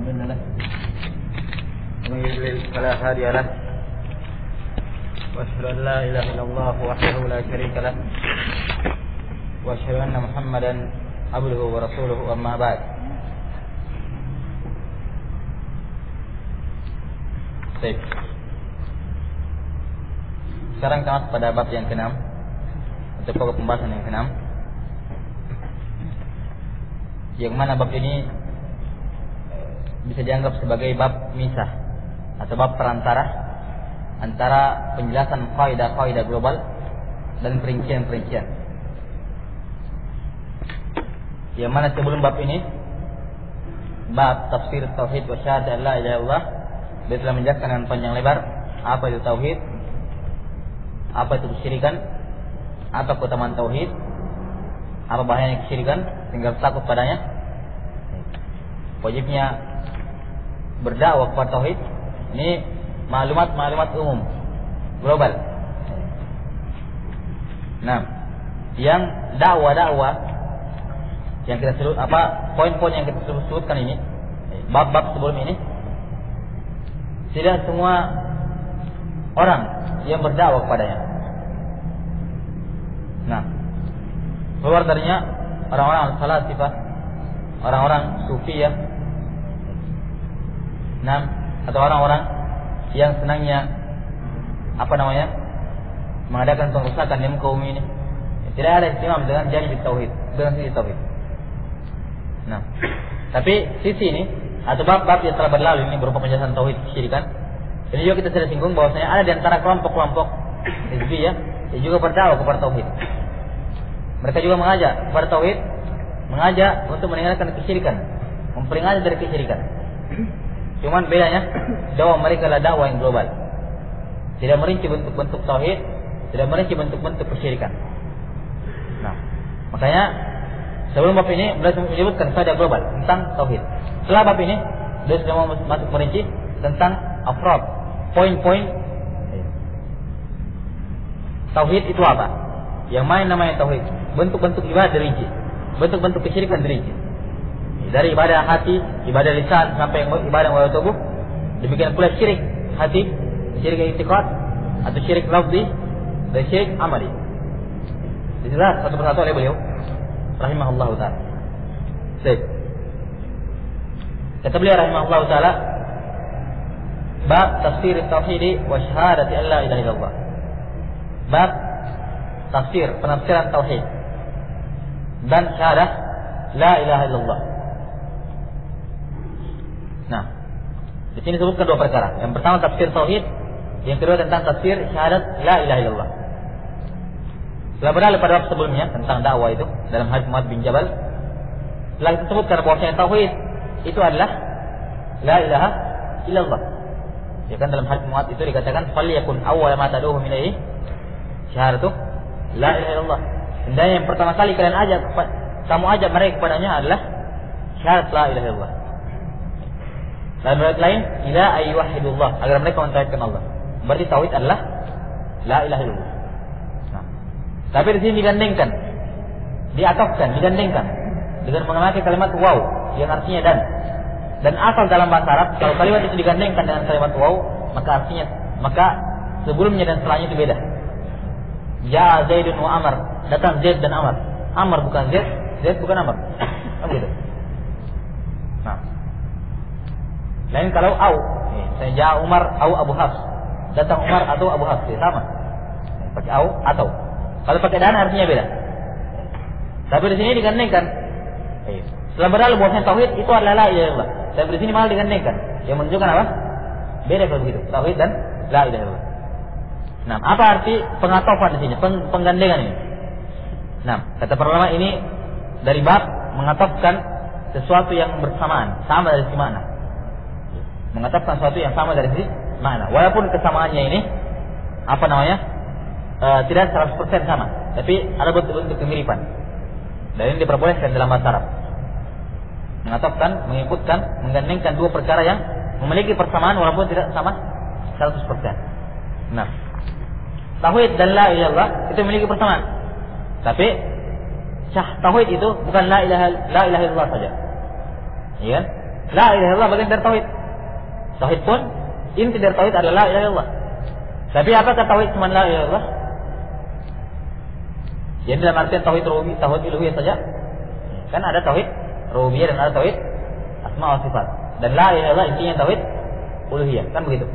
مضل له ومن يضلل فلا هادي له وأشهد أن لا إله إلا الله وحده لا شريك له وأشهد أن محمدا عبده ورسوله أما بعد. Baik. Sekarang kita masuk pada bab yang ke-6 atau pokok pembahasan yang ke-6, yang mana bab ini bisa dianggap sebagai bab misah atau bab perantara antara penjelasan kaidah-kaidah global dan perincian-perincian. Yang mana sebelum bab ini, bab tafsir tauhid wa syahadat la ilaha illallah, dia telah menjelaskan dengan panjang lebar apa itu tauhid, apa itu kesyirikan, apa keutamaan tauhid, apa bahayanya kesyirikan, tinggal takut padanya, wajibnya berdakwah kepada tauhid. Ini maklumat umum global. Nah, yang dakwah yang kita sebut poin-poin yang kita sebutkan ini, bab-bab sebelum ini, tidak semua orang yang berdakwah kepadanya. Nah, keluar darinya orang-orang al-falasifah, orang-orang sufiyah, nah, atau orang-orang yang senangnya mengadakan pengrusakan di muka bumi ini. Tidak ada ihtimam dengan janib tauhid, dengan sisi tauhid. Nah, tapi sisi ini atau bab-bab yang telah berlalu ini berupa penjelasan tauhid kesyirikan, ini juga kita sudah singgung bahwasanya ada di antara kelompok-kelompok hizbiyah yang juga berdakwah kepada tauhid. Mereka juga mengajak kepada tauhid, mengajak untuk meninggalkan kesyirikan, memperingatkan dari kesyirikan. Cuman bedanya dakwah mereka adalah dakwah yang global. Tidak merinci bentuk-bentuk tauhid, tidak merinci bentuk-bentuk kesyirikan. Nah, makanya sebelum bab ini beliau menyebutkan saja global tentang tauhid. Setelah bab ini beliau sudah masuk merinci tentang afrad, poin-poin tauhid itu apa? Yang mana namanya tauhid? Bentuk-bentuk ibadah dirinci, bentuk-bentuk kesyirikan dirinci. Dari ibadah hati, ibadah lisan sampai ibadah wajah tubuh. Demikian pula syirik hati, syirik i'tiqad atau syirik lafzi dan syirik amali. Dijelaskan satu persatu oleh beliau rahimahullahu taala. Baik. Kata beliau rahimahullahu taala, bab tafsir tauhid wa syahadati alla ilaha illallah. Bab tafsir, penafsiran tauhid dan syahadat la ilaha illallah. Nah, di sini disebutkan dua perkara. Yang pertama tafsir tauhid, yang kedua tentang tafsir syahadat la ilaha illallah. Setelah berlalu pada bab sebelumnya tentang dakwah itu dalam hadis Muadz bin Jabal, telah disebutkan bahwasanya tauhid itu adalah la ilaha illallah. Ya kan, dalam hadis Muadz itu dikatakan falyakun awwal ma tad'uhum ilaihi syahadatu la ilaha illallah. Hendaknya yang pertama kali kamu ajak mereka kepadanya adalah syahadat la ilaha illallah. Dan ayat lain, ila ayyuhidullah, agar mereka mentauhidkan Allah. Berarti tauhid adalah la ilaha illallah. Nah, tapi di sini digandengkan, digandengkan dengan menggunakan kalimat waw yang artinya dan asal dalam bahasa Arab kalau kalimat itu digandengkan dengan kalimat waw, maka sebelumnya dan setelahnya itu beda. Ja Zaidun wa Amr, datang Zaid dan Amr. Amr bukan Zaid, Zaid bukan Amr. Begitu. Nah, lain kalau au, saya ja Umar au Abu Hafs, datang Umar atau Abu Hafs, sama. Pakai au atau. Kalau pakai dan artinya beda. Tapi di sini digandengkan. Setelah berlalu bahwasanya tauhid itu adalah la ilaha illallah. Tapi di sini malah digandengkan. Yang menunjukkan apa? Beda kalau begitu. Tauhid dan la ilaha illallah. Nah, apa arti pengatofan di sini? Penggandengan ini. Nah, kata para ulama ini dari bab mengatofkan sesuatu yang bersamaan, sama dari sisi makna. Mengatofkan sesuatu yang sama dari sisi makna. Walaupun kesamaannya ini tidak 100% sama, tapi ada bentuk-bentuk kemiripan. Dan ini diperbolehkan dalam bahasa Arab. Mengatofkan, mengikutkan, menggandengkan dua perkara yang memiliki persamaan walaupun tidak sama 100%. Nah, tauhid dan la ilaha illallah itu memiliki persamaan. Tapi tauhid itu bukan la ilaha illallah saja. Iya kan? La ilaha illallah bagian dari tauhid. Tauhid pun inti dari tauhid adalah la ilaha illallah. Tapi apakah tauhid cuma la ilaha illallah? Jadi dalam artian tauhid rububiyah, tauhid uluhiyah saja. Kan ada tauhid rububiyah dan ada tauhid asma wa sifat. Dan la ilaha illallah intinya tauhid uluhiyah, kan begitu.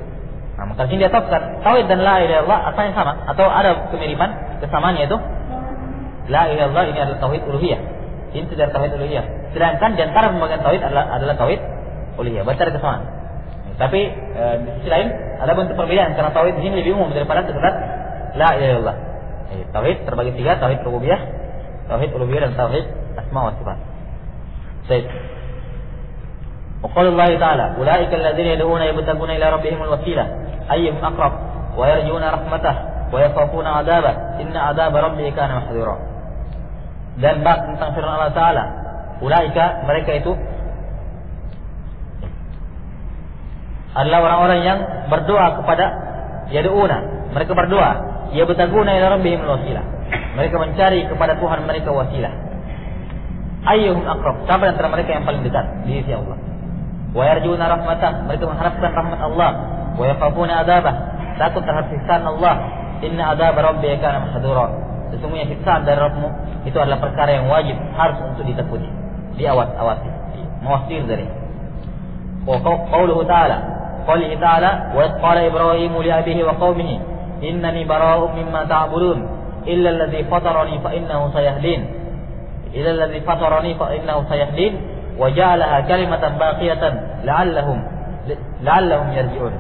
Nah, maka sini dia tahukan tauhid dan la ilaha illallah asalnya sama atau ada kemiripan, kesamaan yaitu la ilaha illallah ini adalah tauhid uluhiyah. Inti dari tauhid uluhiyah. Sedangkan di antara pembagian tauhid adalah tauhid uluhiyah. Berarti ada kesamaan. Tapi di sisi lain ada bentuk perbedaan karena tauhid di sini lebih umum daripada sekedar la ilaha illallah. Tauhid terbagi tiga, tauhid rububiyah, tauhid uluhiyah dan tauhid asma wa sifat. Baik. Wa qala Allah Ta'ala, "Ulaika alladziina yad'uuna yabtaghuuna ila rabbihimul wasilah, ayyuhum aqrab, wa yarjuuna rahmatah, wa yakhafuna 'adzabah, inna 'adzaba rabbika kana mahdhura." Dan bab tentang firman Allah Ta'ala, ulaika, mereka itu adalah orang-orang yang berdoa kepada yad'una, mereka berdoa yabtaguna ila rabbihimul wasilah, mereka mencari kepada Tuhan mereka wasilah. Ayyuhum aqrab, siapa antara mereka yang paling dekat di sisi Allah. Wa yarjuna rahmatah, mereka mengharapkan rahmat Allah. Wa yakhafuna adzabah, takut terhadap siksaan Allah. Inna adzaba rabbika kana mahdhura, sesungguhnya siksaan dari Rabbmu itu adalah perkara yang wajib, harus untuk ditakuti, diawasi, mewasir dari. Wa qauluhu ta'ala, qalihi ta'ala, wa qala Ibrahimu li abihi wa qaumihi innani bara'un mimma ta'budun illa alladhi fatarani fa innahu sayahdin wa ja'alaha kalimatan baqiyatan la'allahum yarji'un.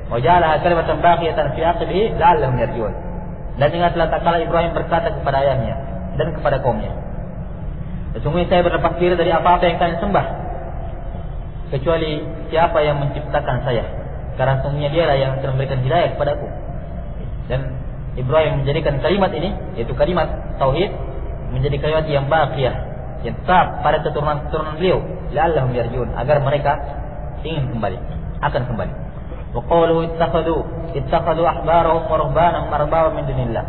Wa ja'alaha kalimatan baqiyatan fi aqibihi la'allahum yarji'un. Dan ingatlah tatkala Ibrahim berkata kepada ayahnya dan kepada kaumnya, sesungguhnya saya berlepas diri dari apa-apa yang kalian sembah kecuali siapa yang menciptakan saya, karena sesungguhnya dialah yang akan memberikan hidayah kepadaku. Dan Ibrahim menjadikan kalimat ini, yaitu kalimat tauhid, menjadi kalimat yang baqiyah, yang tetap pada keturunan beliau, la'allahum yarji'un, agar mereka ingin kembali, akan kembali. Wa qawluhu ittakhadhu ahbarahum wa ruhbanahum arbaban min dunillah.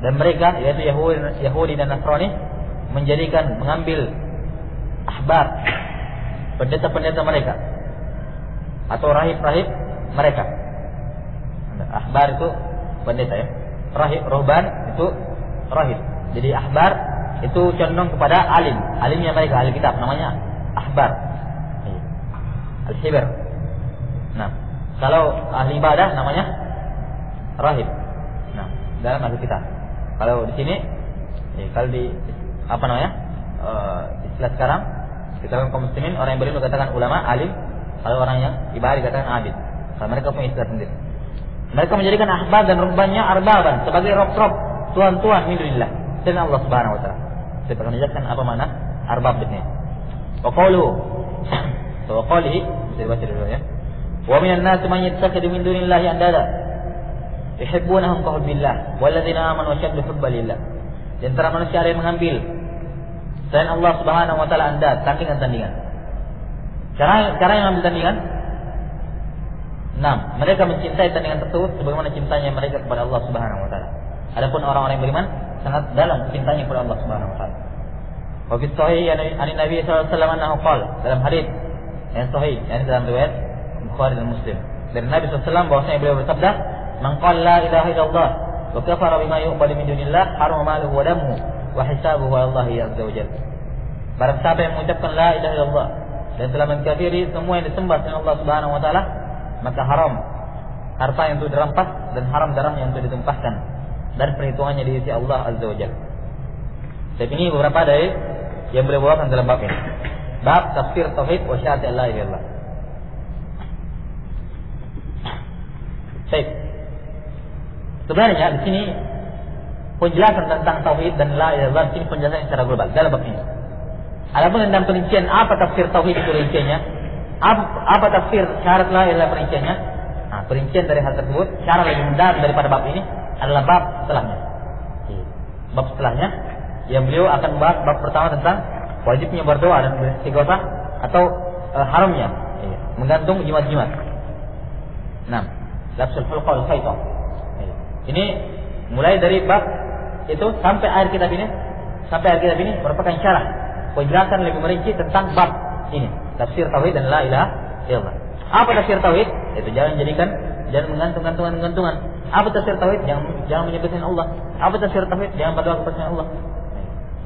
Dan mereka, yaitu Yahudi dan Nasrani, mengambil ahbar, pendeta-pendeta mereka atau rahib-rahib mereka. Ahbar itu pendeta ya. Ruhban itu rahib. Jadi ahbar itu condong kepada alimnya mereka, ahli kitab, namanya ahbar. Al-hibr. Nah, kalau ahli ibadah namanya rahib. Nah, dalam ahli kitab. Kalau di sini kalau di istilah sekarang kita kaum muslimin, orang yang berilmu katakan ulama, alim. Kalau orang yang ibadah dikatakan abid. Kalau mereka punya istilah sendiri. Mereka menjadikan ahbar dan ruhbannya arbaban, sebagai rob-rob, tuan-tuan min dunillah, dan Allah Subhanahu wa taala. Saya akan menjelaskan apa makna arbab ini. Wa qawlihi bisa dibaca dulu ya. Wa minan nas man yattakhidhu min dunillahi andada yuhibbunahum ka hubbillah walladzina amanu ashaddu hubban lillah. Di antara manusia ada yang mengambil selain Allah Subhanahu wa taala andad, tandingan-tandingan. Cara yang mengambil tandingan, mereka mencintai tandingan tersebut sebagaimana cintanya mereka kepada Allah Subhanahu wa taala. Adapun orang-orang yang beriman sangat dalam cintanya kepada Allah Subhanahu wa taala. Wa fi sahih an Nabi sallallahu alaihi wasallam annahu qala, dalam hadis yang sahih, yang dalam riwayat Bukhari dan Muslim, dari Nabi sallallahu alaihi wasallam bahwasanya beliau bersabda, "Man qala la ilaha illallah wa kafara bima yu'badu min dunillah, harama maluhu wa damuhu wa hisabuhu 'ala Allah azza wa jalla." Barang siapa yang mengucapkan la ilaha illallah dan telah mengkafiri semua yang disembah selain Allah Subhanahu wa taala, maka haram harta yang itu dirampas dan haram darah yang itu ditumpahkan, dan perhitungannya di sisi Allah azza wa jalla. Jadi ini beberapa dari yang boleh bawakan dalam bab ini. Bab tafsir tauhid wa syahadat la ilaha illallah. Baik. Sebenarnya di sini penjelasan tentang tauhid dan la ilaha illallah ini penjelasan secara global dalam bab ini. Adapun tentang perincian apa tafsir tauhid itu rinciannya, apa tafsir syahadat la ilaha illallah perinciannya, perincian dari hal tersebut secara lebih mendalam daripada bab ini adalah bab setelahnya. Bab setelahnya yang beliau akan membahas bab pertama tentang wajibnya berdoa dan beristighosah atau haramnya menggantung jimat-jimat. Lafzul hulqa wal khayta. Ini mulai dari bab itu sampai akhir kitab ini merupakan syarah, penjelasan lebih merinci tentang bab ini, Tafsir tauhid dan la ilaha illallah. Apa tafsir tauhid? Itu jangan menggantungkan. Apa tafsir tauhid? Jangan menyebutkan Allah. Apa tafsir tauhid? Jangan berdoa kepada Allah.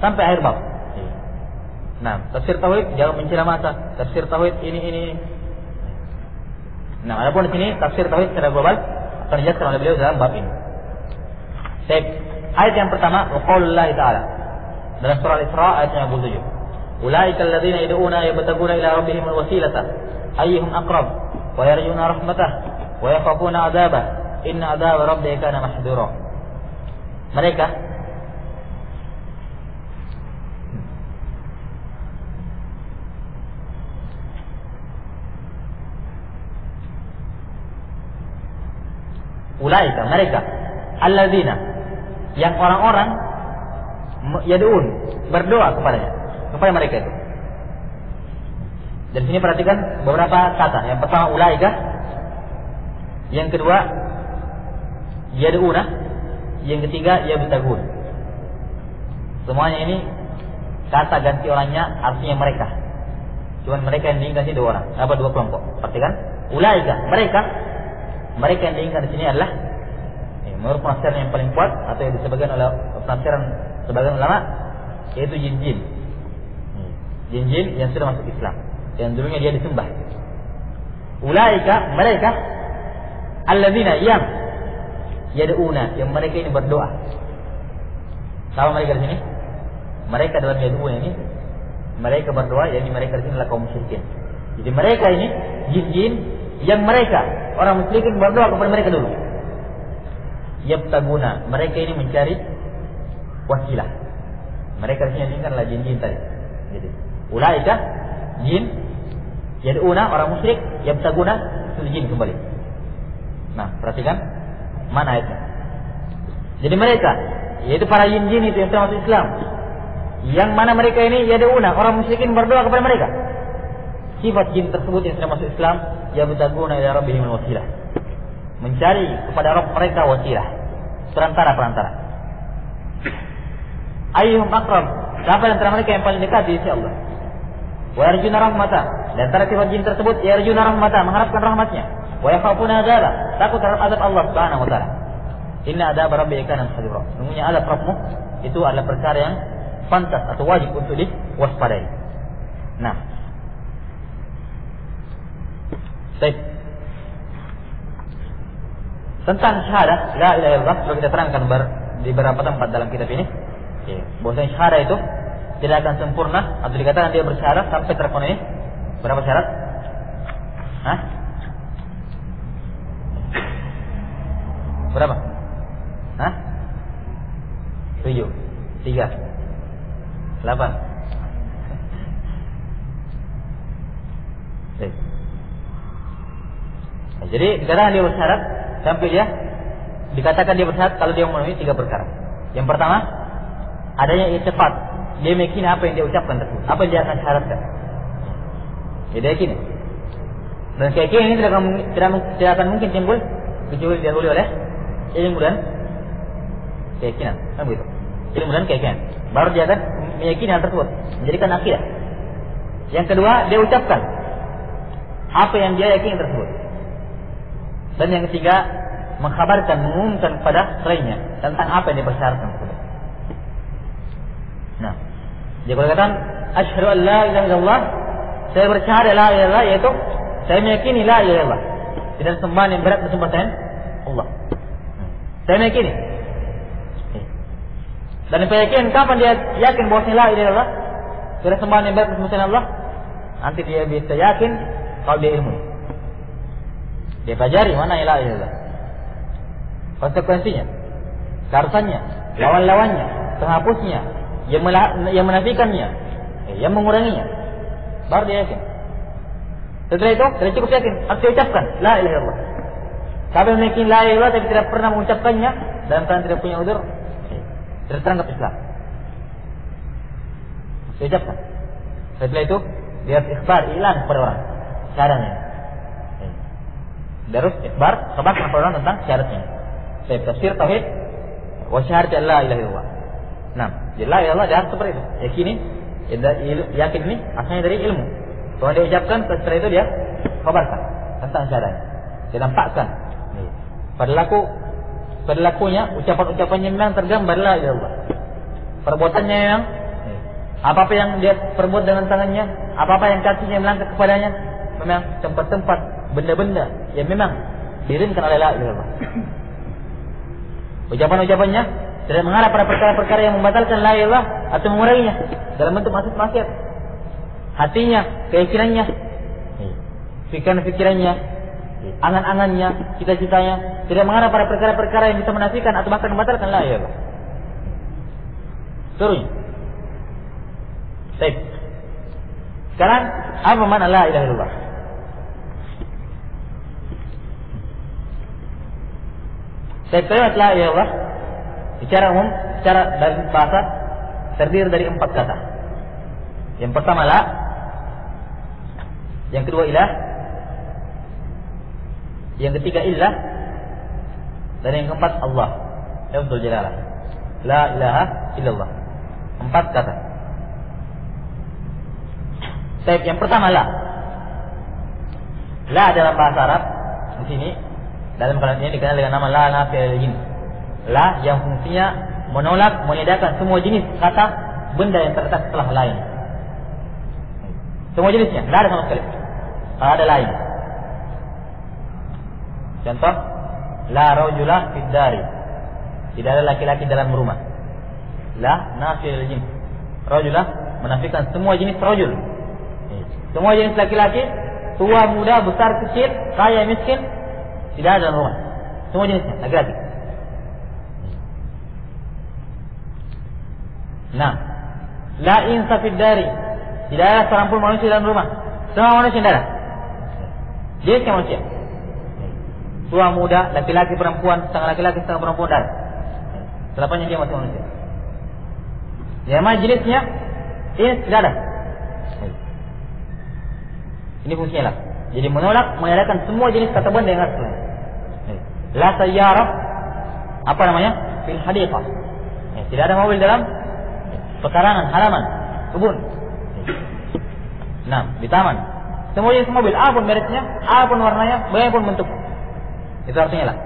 Sampai akhir bab. Nah, tafsir tauhid jangan mencela mata. Tafsir tauhid ini. Nah, adapun di sini tafsir tauhid secara global akan dijelaskan oleh beliau dalam bab ini. Ayat yang pertama, qaulullah ta'ala. Dalam surah Al-Isra ayat yang 27. Ulaika alladziina yad'una yabtaguna ila rabbihim al-wasilata ayyuhum aqrab wa yarjuna rahmatah wa yakhafuna 'adzabah inna 'adzaba rabbika kana mahdura. Mereka ulaika mereka alladzina yang orang-orang yad'un berdoa kepada mereka itu. Dan sini perhatikan beberapa kata. Yang pertama ulaika, yang kedua yad'una, yang ketiga yabtagun. Semuanya ini kata ganti orangnya artinya mereka. Cuman mereka yang diingat ini dua kelompok. Perhatikan ulaika, mereka yang diingat di sini adalah menurut penafsiran yang paling kuat atau yang disebutkan oleh penafsiran sebagian ulama, yaitu jin-jin yang sudah masuk Islam, yang dulunya dia disembah. Ulaika mereka alladzina yang yad'una, yang mereka ini berdoa. Sama mereka di sini, mereka dalam yad'una ini mereka berdoa, yakni mereka di sini adalah kaum musyrikin. Jadi mereka ini jin-jin yang mereka orang musyrikin berdoa kepada mereka dulu. Yabtaguna, mereka ini mencari wasilah. Mereka di sini adalah jin-jin tadi. Jadi ulaika jin, yad'una orang musyrik, yabtaguna itu jin kembali. Nah, perhatikan mana ayatnya. Jadi mereka, yaitu para jin-jin itu yang sudah masuk Islam, yang mana mereka ini yad'una orang musyrikin berdoa kepada mereka. Sifat jin tersebut yang sudah masuk Islam, yabtaguna ila rabbihim wasilah, mencari kepada Rabb mereka wasilah, perantara. Ayyuhum aqrab, siapa di antara mereka yang paling dekat di sisi Allah. Wa yarjuna rahmatah, dan antara sifat jin tersebut yarjuna rahmatah, mengharapkan rahmatnya. Wa yakhafuna adzaba, takut terhadap azab Allah Subhanahu wa taala. Inna adzaba rabbika kana mahdura. Sungguhnya azab Rabbmu itu adalah perkara yang pantas atau wajib untuk diwaspadai. Nah, baik. Tentang syahadah la ilaha illallah sudah kita terangkan di beberapa tempat dalam kitab ini. Bahwasanya syahadah itu tidak akan sempurna atau dikatakan dia bersyahadah sampai terpenuhi berapa syarat? Berapa? 7, 3, 8. Jadi dikatakan dia bersyarat sampai dia dikatakan dia bersyarat kalau dia memenuhi 3 perkara. Yang pertama, adanya i'tiqad, dia meyakini apa yang dia ucapkan tersebut, apa yang dia akan syaratkan. Dia yakini. Dan keyakinan ini tidak akan mungkin timbul kecuali didahului oleh ilmu dan keyakinan, kan begitu? Ilmu dan keyakinan, baru dia akan meyakini hal tersebut, menjadikan akidah. Yang kedua, dia ucapkan apa yang dia yakini tersebut. Dan yang ketiga, mengkhabarkan, mengumumkan kepada selainnya tentang apa yang dia bersyaratkan tersebut. Nah, dia berkata, asyhadu an la ilaha illallah, saya bersyahadat la ilaha illallah, yaitu saya meyakini la ilaha illallah, tidak sembahan yang berat disembah selain Allah. Saya meyakini. Dan keyakinan kapan dia yakin bahwasanya la ilaha illallah, tidak sembahan yang berat disembah selain Allah? Nanti dia bisa yakin kalau dia ilmu. Dia pelajari mana la ilaha illallah, konsekuensinya, keharusannya, lawan-lawannya, penghapusnya, yang menafikannya, yang menguranginya, baru dia yakin. Setelah itu, tidak cukup yakin, harus diucapkan la ilaha illallah. Siapa yang meyakini la ilaha illallah tapi tidak pernah mengucapkannya dalam keadaan tidak punya udzur, tidak terangkat Islam. Diucapkan. Setelah itu, dia harus ikhbar, ilan kepada orang syaratnya. Dia harus ikhbar, kabarkan kepada orang tentang syaratnya. Saya tafsir tauhid wa syahadat la ilaha illallah. Nah, jadi la ilaha illallah dia harus seperti itu. Yakini, yakin ini asalnya dari ilmu. Kalau dia ucapkan, setelah itu dia khabarkan tentang syahadahnya. Dia nampakkan. Perilakunya, ucapan-ucapannya memang tergambar la ilaha illallah. Perbuatannya memang apa-apa yang dia perbuat dengan tangannya, apa-apa yang kakinya melangkah kepadanya, memang tempat-tempat, benda-benda yang memang diirinkan oleh la ilaha illallah. Ucapan-ucapannya tidak mengarah pada perkara-perkara yang membatalkan la ilaha illallah atau menguranginya dalam bentuk maksiat. Hatinya, keyakinannya, pikiran-pikirannya, angan-angannya, cita-citanya tidak mengarah pada perkara-perkara yang bisa menafikan atau bahkan membatalkan la ilaha illallah. Turun. Baik. Sekarang apa makna la ilaha illallah? Kalimat la ilaha illallah secara umum, secara dari bahasa terdiri dari 4 kata. Yang pertama la, yang kedua ilah, yang ketiga illah, dan yang keempat Allah. Lafzul jalalah. La ilaha illallah. 4 kata. Baik, yang pertama la. La dalam bahasa Arab di sini dalam kalimat ini dikenal dengan nama la nafiyul jins. La yang fungsinya menolak, meniadakan semua jenis kata benda yang terletak setelah lain. Semua jenisnya, tidak ada sama sekali. Tidak ada lain. Contoh, la rajula fid dari. Tidak ada laki-laki dalam rumah. La nafiyul jins. Rajula menafikan semua jenis rajul. Semua jenis laki-laki, tua, muda, besar, kecil, kaya, miskin, tidak ada dalam rumah. Semua jenisnya laki-laki. Nah, la insa fid dari. Tidak ada seorang pun manusia dalam rumah. Semua manusia tidak ada. Jenisnya manusia. Tua, muda, laki-laki, perempuan, setengah laki-laki, setengah perempuan, dan selapanya dia masih manusia. Yang mana jenisnya ini tidak ada. Ini fungsinya lah. Jadi menolak, mengadakan semua jenis kata benda yang asli. La sayyarah, apa namanya? Fil hadiqah. Tidak ada mobil dalam pekarangan, halaman, kebun. Nah, di taman. Semua jenis mobil, apapun mereknya, apapun warnanya, bagaimanapun bentuknya. Itu artinya lah.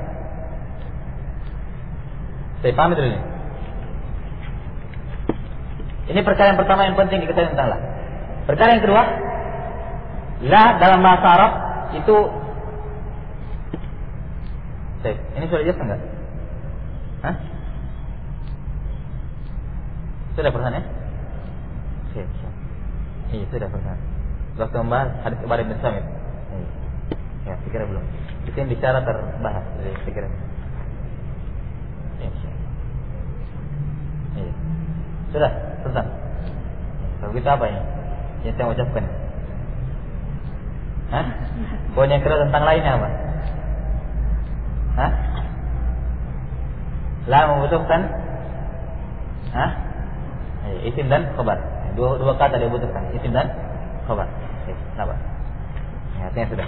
Saya paham itu ini. Ini perkara yang pertama yang penting diketahui tentang la. Perkara yang kedua, la dalam bahasa Arab itu, ini sudah jelas enggak? Hah? Sudah pertanyaan? Iya, sudah pertanyaan. Waktu membahas hadis Ubadah bin Samit. Ya, pikirnya belum. Itu yang bicara terbahas dari pikiran. Iya. Sudah, selesai. Kalau kita apa ya? Yang saya ucapkan. Hah? Poin yang kedua tentang lainnya apa? Hah? La membutuhkan isim dan khabar. Dua kata dia butuhkan, isim dan khabar. Kenapa? Ya, artinya sudah.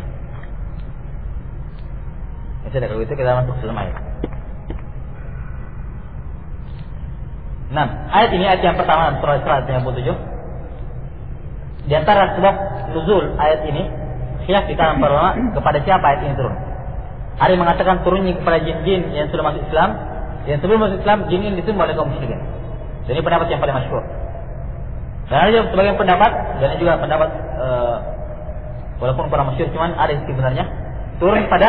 Ya sudah, kalau itu kita masuk dalam ayat. Nah, ayat ini ayat yang pertama surah Isra ayat 57. Di antara sebab nuzul ayat ini khilaf di kalangan para ulama kepada siapa ayat ini turun. Ada yang mengatakan turunnya kepada jin-jin yang sudah masuk Islam, yang sebelum masuk Islam jin ini disembah oleh kaum musyrikin. Dan ini pendapat yang paling masyhur. Dan ada juga sebagian pendapat, dan juga pendapat walaupun kurang masyhur, cuman ada yang sebenarnya turun pada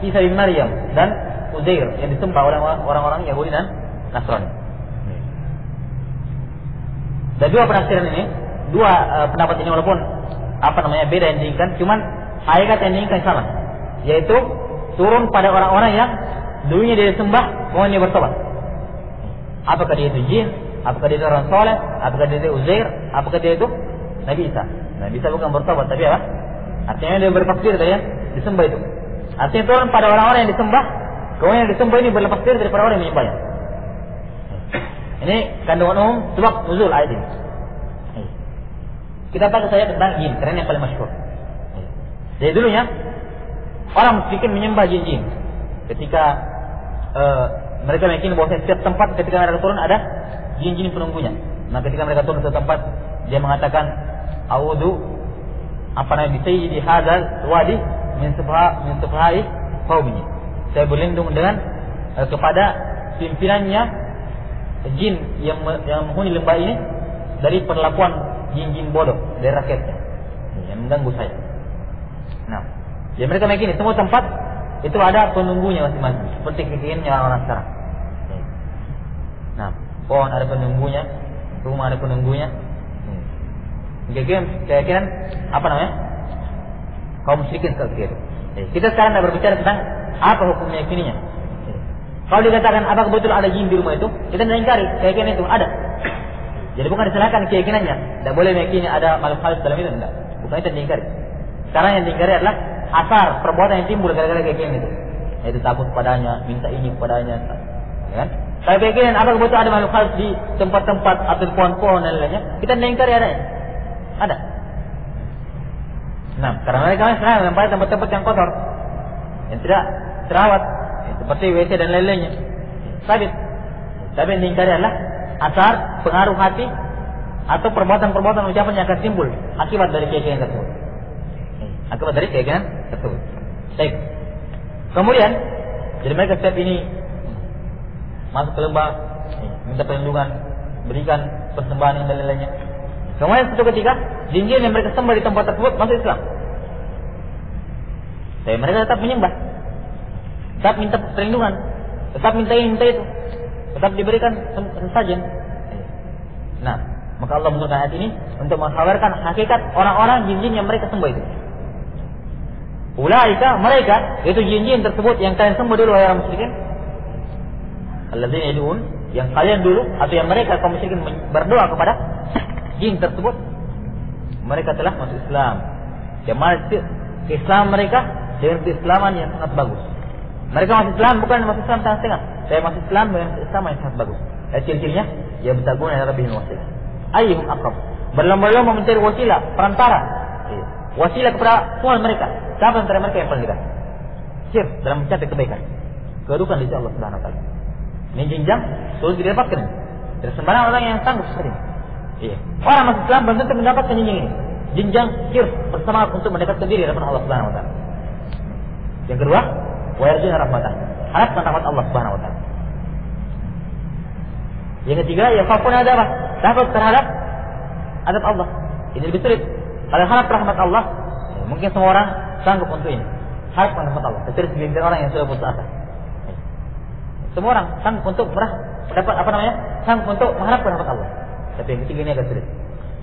Isa bin Maryam dan Uzair yang disembah oleh orang-orang Yahudi dan Nasrani. Dan dua penafsiran ini, pendapat ini walaupun beda yang diinginkan, cuman ayat yang diinginkan sama, yaitu turun pada orang-orang yang dulunya dia disembah, kemudian dia bertobat. Apakah dia itu jin, apakah dia itu orang soleh, apakah dia itu Uzair, apakah dia itu Nabi Isa. Nabi Isa bukan bertobat, tapi apa? Artinya dia bertafsir dari yang disembah itu. Artinya turun pada orang-orang yang disembah, kemudian yang disembah ini berlepas diri daripada orang yang menyembahnya. Ini kandungan umum sebab nuzul ayat ini. Kita pakai saja tentang jin, karena yang paling masyhur. Jadi dulunya orang musyrikin menyembah jin-jin. Ketika mereka meyakini bahwa setiap tempat ketika mereka turun ada jin-jin penunggunya. Nah, ketika mereka turun ke tempat, dia mengatakan a'udzu apa namanya, di hadzal wadi min subha'i qaumihi. Saya berlindung dengan kepada pimpinannya jin yang menghuni lembah ini dari perlakuan jin-jin bodoh dari rakyatnya yang mengganggu saya. Nah, jadi mereka meyakini semua tempat itu ada penunggunya masing-masing, seperti keyakinannya orang sekarang. Nah, pohon ada penunggunya, rumah ada penunggunya. Keyakinan apa namanya? Kaum musyrikin seperti itu. Kita sekarang tidak berbicara tentang apa hukum meyakininya. Kalau dikatakan apa betul ada jin di rumah itu, kita tidak ingkari keyakinan itu ada. Jadi bukan disalahkan keyakinannya, tidak boleh meyakini ada makhluk halus dalam itu, tidak. Bukan itu yang diingkari. Sekarang yang diingkari adalah asar perbuatan yang timbul gara-gara keyakinan itu. Yaitu takut padanya, minta ini kepadanya, ya kan? Kalau keyakinan apa betul ada makhluk halus di tempat-tempat atau pohon-pohon dan lainnya, kita tidak ingkari adanya. Ada. Nah, karena mereka sekarang menempati tempat-tempat yang kotor, yang tidak terawat, seperti WC dan lain-lainnya. Sabit. Tapi yang diingkari adalah asar pengaruh hati atau perbuatan-perbuatan ucapan yang akan timbul akibat dari keyakinan tersebut. Akibat dari keyakinan tersebut. Baik. Kemudian, jadi mereka setiap ini masuk ke lembah, minta perlindungan, berikan persembahan dan lain-lainnya. Kemudian suatu ketika jin-jin yang mereka sembah di tempat tersebut masuk Islam. Tapi mereka tetap menyembah, tetap minta perlindungan, tetap minta ini minta itu, tetap diberikan sajen. Nah, maka Allah menurunkan ayat ini untuk mengkhabarkan hakikat orang-orang jin-jin yang mereka sembah itu. Ulaika, mereka itu jin-jin tersebut yang kalian sembah dulu orang musyrikin. Alladzina yad'un, yang kalian dulu atau yang mereka kaum musyrikin berdoa kepada jin tersebut, mereka telah masuk Islam. Jamaah Islam mereka dengan keislaman yang sangat bagus. Mereka masuk Islam bukan masuk Islam setengah-setengah. Saya masuk Islam dengan Islam yang sangat bagus. Ciri-cirinya ya bertaguna ila rabbihim wasilah. Ayyuhum aqrab. Berlomba-lomba mencari wasilah, perantara. Wasilah kepada Tuhan mereka. Siapa antara mereka yang paling dekat? Sir dalam mencapai kebaikan. Kedudukan di sisi Allah Subhanahu wa taala. Ini jenjang sulit didapatkan. Tidak sembarang orang yang sanggup seperti ini. Iya. Orang masuk Islam belum tentu mendapatkan jenjang ini. Jenjang sir bersemangat untuk mendekatkan diri kepada Allah Subhanahu wa taala. Yang kedua, wa yarjuna rahmatah. Harapkan rahmat Allah Subhanahu wa taala. Yang ketiga, ya khafun ada apa? Takut terhadap azab Allah. Ini lebih sulit. Kalau harap rahmat Allah, ya, mungkin semua orang sanggup untuk ini. Harapkan rahmat Allah. Kecuali segelintir orang yang sudah putus asa. Semua orang sanggup untuk mendapat apa namanya? Sanggup untuk mengharapkan rahmat Allah. Tapi yang ketiga ini agak sulit.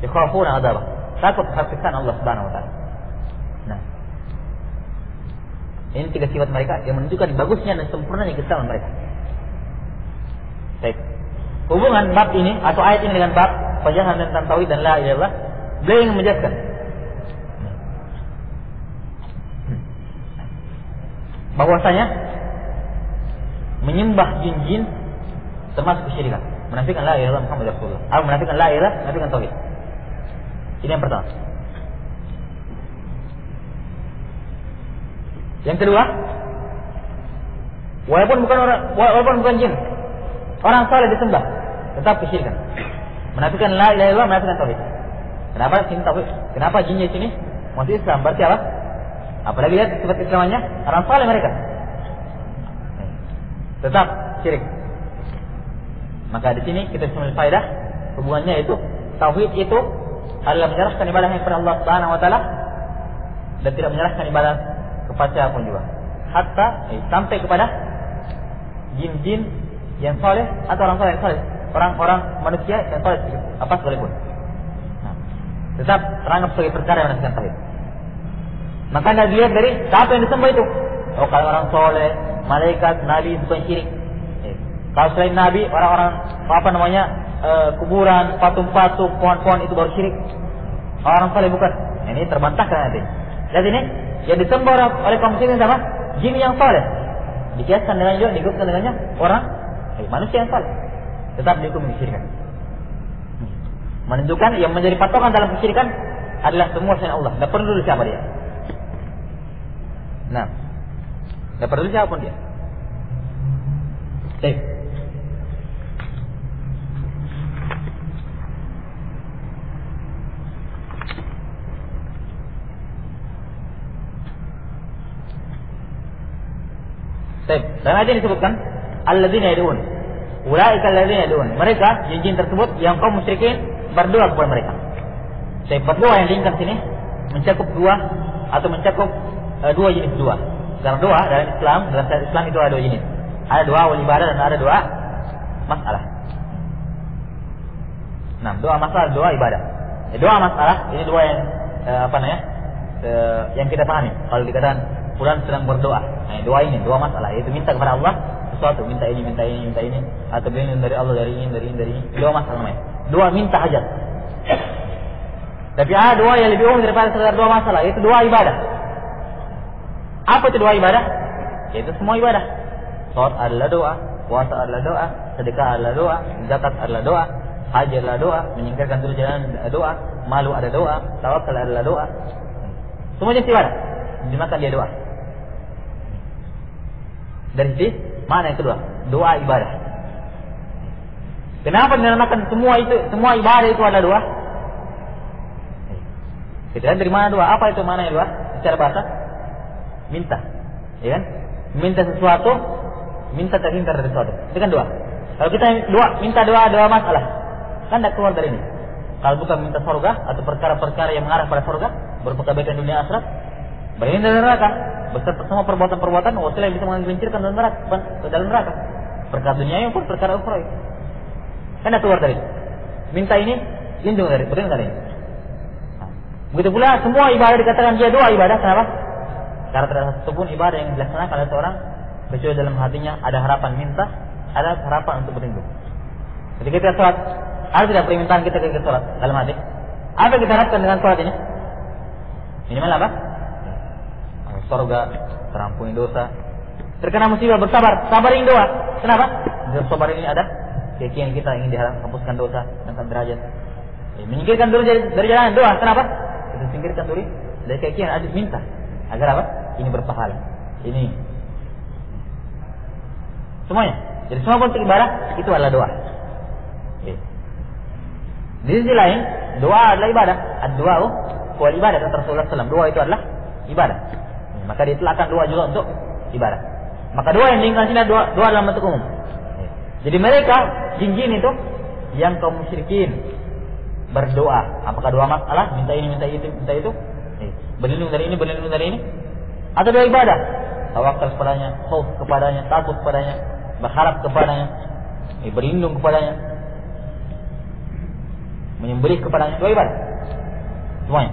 Ya khafun ada apa? Takut terhadap siksaan Allah Subhanahu wa taala. Nah, ini tiga sifat mereka yang menunjukkan bagusnya dan sempurnanya keislaman mereka. Baik. Hubungan bab ini atau ayat ini dengan bab penjelasan tentang tauhid dan la ilaha illallah, beliau yang menjelaskan bahwasanya menyembah jin-jin termasuk kesyirikan, menafikan la ilaha illallah Muhammad Rasulullah, atau menafikan la ilaha, menafikan tauhid. Ini yang pertama. Yang kedua, walaupun bukan jin, orang saleh disembah, tetap kesyirikan. Menafikan la ilaha illallah, menafikan tauhid. Kenapa sini tauhid? Kenapa jinnya sini masih Islam? Berarti apa? Apalagi lihat sifat Islamannya, orang saleh mereka. Tetap syirik. Maka di sini kita bisa melihat faedah hubungannya itu tauhid itu adalah menyerahkan ibadah kepada Allah Subhanahu wa taala dan tidak menyerahkan ibadah kepada siapapun juga. Hatta sampai kepada jin-jin yang saleh atau orang saleh yang saleh, orang-orang manusia yang saleh apa sekalipun. Nah, tetap teranggap sebagai perkara yang menafikan tauhid. Maka anda lihat dari siapa yang disembah itu. Oh, kalau orang saleh, malaikat, nabi bukan syirik. Kalau selain nabi, orang-orang apa namanya kuburan, patung-patung, pohon-pohon itu baru syirik. Orang saleh bukan. Ini terbantahkan nanti. Lihat ini, yang disembah oleh kaum muslimin sama jin yang saleh. Dikiaskan dengan juga, digabungkan dengannya orang manusia yang saleh. Tetap dihukum kesyirikan. Menunjukkan yang menjadi patokan dalam kesyirikan adalah semua selain Allah. Tidak perlu siapa dia. Nah, tidak perlu siapapun dia. Baik. Dan ayat ini disebutkan alladzina yad'un. Ulaika alladzina yad'un. Mereka jin-jin tersebut yang kaum musyrikin berdoa kepada mereka. Berdoa yang diinginkan sini mencakup dua atau mencakup dua jenis doa. Karena doa dalam Islam, dalam syariat Islam itu ada dua jenis. Ada doa wal ibadah dan ada doa masalah. Nah, doa masalah, doa ibadah. Doa masalah ini doa yang yang kita pahami. Kalau dikatakan fulan sedang berdoa, nah, doa ini doa masalah, yaitu minta kepada Allah sesuatu, minta ini, atau berlindung dari Allah dari ini. Doa masalah namanya. Doa minta hajat. Tapi ada doa yang lebih umum daripada sekedar doa masalah, yaitu doa ibadah. Apa itu doa ibadah? Yaitu semua ibadah. Salat adalah doa, puasa adalah doa, sedekah adalah doa, zakat adalah doa, haji adalah doa, menyingkirkan dosa adalah doa, malu ada doa, tawakal adalah doa. Semua jenis ibadah dimakan dia doa. Dari sini mana yang kedua? Doa ibadah. Kenapa dinamakan semua ibadah itu adalah doa? Kita lihat dari mana doa? Apa itu maknanya doa? Secara bahasa minta, ya kan? Minta sesuatu, minta terhindar dari sesuatu. Itu kan doa. Kalau kita minta doa masalah, kan tidak keluar dari ini. Kalau bukan minta surga atau perkara-perkara yang mengarah pada surga, berupa kebaikan dunia akhirat, berhindar dari neraka, beserta semua perbuatan-perbuatan wasilah yang bisa menggelincirkan dalam neraka. Perkara dunia pun perkara ukhra. Kan tidak keluar dari ini. Minta ini, lindung dari ini. Begitu pula semua ibadah dikatakan dia doa ibadah. Kenapa? Karena terdapat satu pun ibadah yang dilaksanakan oleh seorang kecuali dalam hatinya ada harapan minta, ada harapan untuk berlindung. Ketika kita sholat, ada tidak permintaan kita ketika sholat dalam hati? Apa yang kita harapkan dengan sholat ini? Minimal apa? Surga, terampuni dosa. Terkena musibah bersabar, sabar ini doa. Kenapa? Dalam sabar ini ada keyakinan kita ingin dihapuskan dosa dan derajat. Menyingkirkan dulu dari jalan doa. Kenapa? Kita singkirkan dulu dari keyakinan, ada minta agar apa? Ini berpahala. Ini semuanya. Jadi semua bentuk ibadah itu adalah doa. Di sisi lain, doa adalah ibadah. Ad-doa wal ibadah, kata Rasulullah SAW. Doa itu adalah ibadah. Maka ditelakkan doa juga untuk ibadah. Maka doa yang diinginkan sini doa dalam bentuk umum. Jadi mereka jin-jin itu yang kaum musyrikin berdoa. Apakah doa masalah, minta ini, minta itu, berlindung dari ini, atau doa ibadah, tawakal kepadanya, khauf kepadanya, takut kepadanya, berharap kepadanya, berlindung kepadanya, menyembelih kepadanya, doa ibadah. Semuanya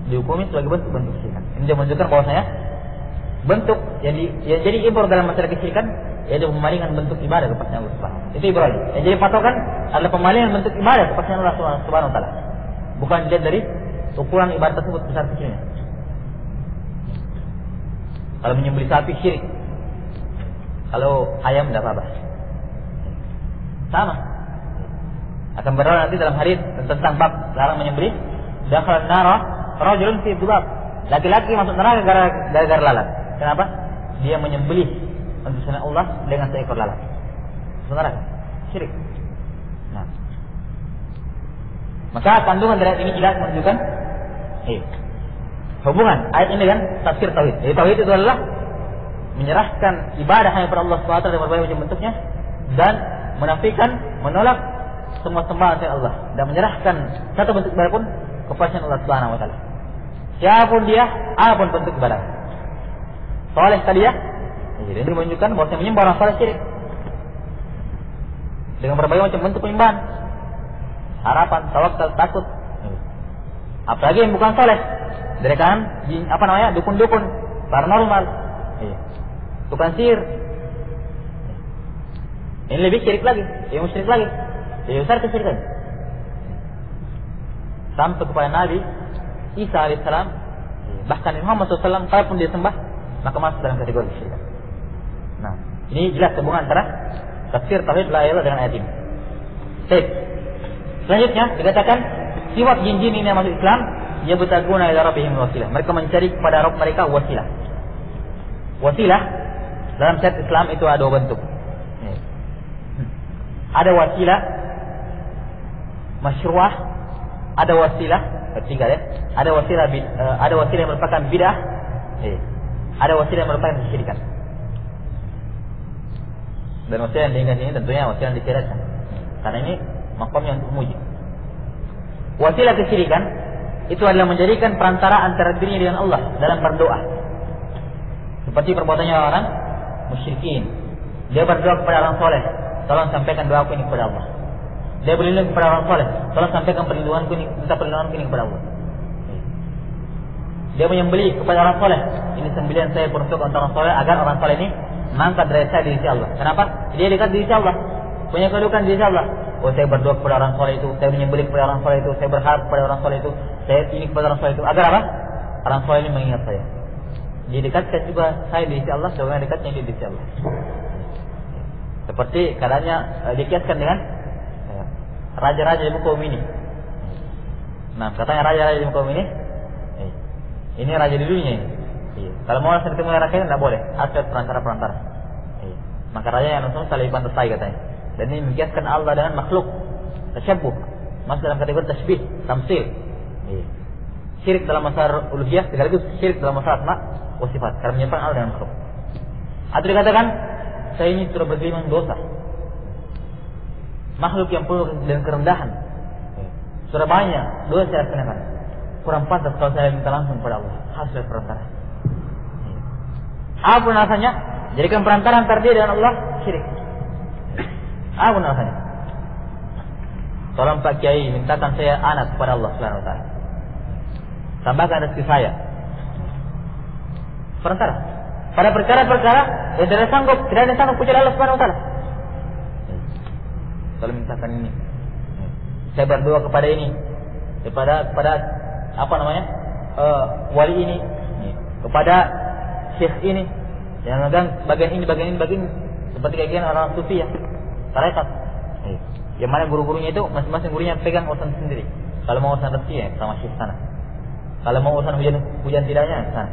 dihukumi sebagai bentuk kesyirikan. Ini dia menunjukkan bahwasanya bentuk yang jadi ibrah dalam masalah kesyirikan yaitu pemalingan bentuk ibadah kepada Allah Subhanahu wa taala. Itu ibrah. Yang jadi patokan adalah pemalingan bentuk ibadah kepada Allah Subhanahu wa taala. Bukan dilihat dari ukuran ibadah tersebut besar kecilnya. Kalau menyembelih sapi syirik. Kalau ayam tidak apa-apa. Sama. Akan berada nanti dalam hadis tentang bab larang menyembelih. Dakhala an-nara rajulun fi dhulab. Laki-laki masuk neraka gara-gara lalat. Kenapa? Dia menyembelih untuk selain Allah dengan seekor lalat. Saudara, syirik. Nah. Maka kandungan dari ayat ini jelas menunjukkan hubungan ayat ini dengan tafsir tauhid. Jadi tauhid itu adalah menyerahkan ibadah hanya kepada Allah SWT dengan berbagai macam bentuknya dan menafikan, menolak semua sembahan selain Allah dan menyerahkan satu bentuk ibadah pun kepada Allah Subhanahu wa taala. Siapapun dia, apapun bentuk ibadah. Soleh tadi ya. Jadi ini menunjukkan bahwa menyembah orang soleh syirik. Dengan berbagai macam bentuk penyembahan. Harapan, tawakal, takut. Apalagi yang bukan soleh. Dari kanan, dukun-dukun, paranormal. Tukang sihir. Ini lebih syirik lagi, yang musyrik lagi. Lebih besar kesyirikan. Sampai kepada Nabi Isa alaihissalam, bahkan Muhammad SAW, kalaupun dia sembah, maka masuk dalam kategori kesyirikan. Nah, ini jelas hubungan antara tafsir tauhid la ilaha dengan ayat ini. Baik. Selanjutnya dikatakan sifat jin-jin ini yang masuk Islam, yabtaguna ila rabbihim wasilah. Mereka mencari kepada Rabb mereka wasilah. Wasilah dalam syariat Islam itu ada dua bentuk. Ada wasilah masyru'ah, ada wasilah ketiga ya. Ada wasilah yang merupakan bid'ah, ada wasilah yang merupakan kesyirikan. Dan wasilah yang diingat ini tentunya wasilah yang disyariatkan. Karena ini makamnya untuk memuji. Wasilah kesyirikan itu adalah menjadikan perantara antara dirinya dengan Allah dalam berdoa. Seperti perbuatannya orang musyrikin. Dia berdoa kepada orang soleh, tolong sampaikan doaku ini kepada Allah. Dia berlindung kepada orang soleh, tolong sampaikan perlindunganku ini, minta perlindunganku ini kepada Allah. Dia menyembelih kepada orang soleh, ini sembelihan saya untuk orang soleh agar orang soleh ini mengangkat derajat saya di sisi Allah. Kenapa? Dia dekat di sisi Allah, punya kedudukan di sisi Allah. Oh, saya berdoa kepada orang soleh itu, saya menyembelih kepada orang soleh itu, saya berharap kepada orang soleh itu, saya ini kepada orang soleh itu, agar apa? Orang soleh ini mengingat saya. Didekatkan juga saya di sisi Allah, sebagaimana dekatnya di sisi Allah. Seperti keadaannya dikiaskan dengan raja-raja di muka bumi ini. Nah, katanya raja-raja di muka bumi ini raja di dunia ini. Kalau mau langsung ketemu rakyat tidak boleh, ada perantara-perantara. Maka raja yang langsung saling pantasai katanya. Dan ini mengiaskan Allah dengan makhluk, tasyabuh, masuk dalam kategori tasbih, tamsil. Syirik dalam masalah uluhiyah sekaligus syirik dalam masalah asma wa sifat, karena menyerupakan Allah dengan makhluk. Atau dikatakan saya ini sudah bergelimang dosa, makhluk yang penuh dengan kerendahan, sudah banyak dosa saya laksanakan, kurang pantas kalau saya minta langsung kepada Allah, harus ada perantara. Apa alasannya? Jadikan perantara antara dia dengan Allah syirik. Apa alasannya? Tolong Pak Kiai mintakan saya anak kepada Allah Subhanahu wa taala. Tambahkan rezeki saya. Perantara. Pada perkara-perkara yang tidak ada sanggup kecuali Allah Subhanahu wa taala. Tolong mintakan ini. Saya berdoa kepada ini, kepada apa namanya? Wali ini, kepada syekh ini yang megang bagian ini, seperti kayak orang sufi ya, tarekat. Yang mana guru-gurunya itu masing-masing gurunya pegang urusan sendiri. Kalau mau urusan rezeki ya sama syekh sana. Kalau mau urusan hujan tidaknya sana.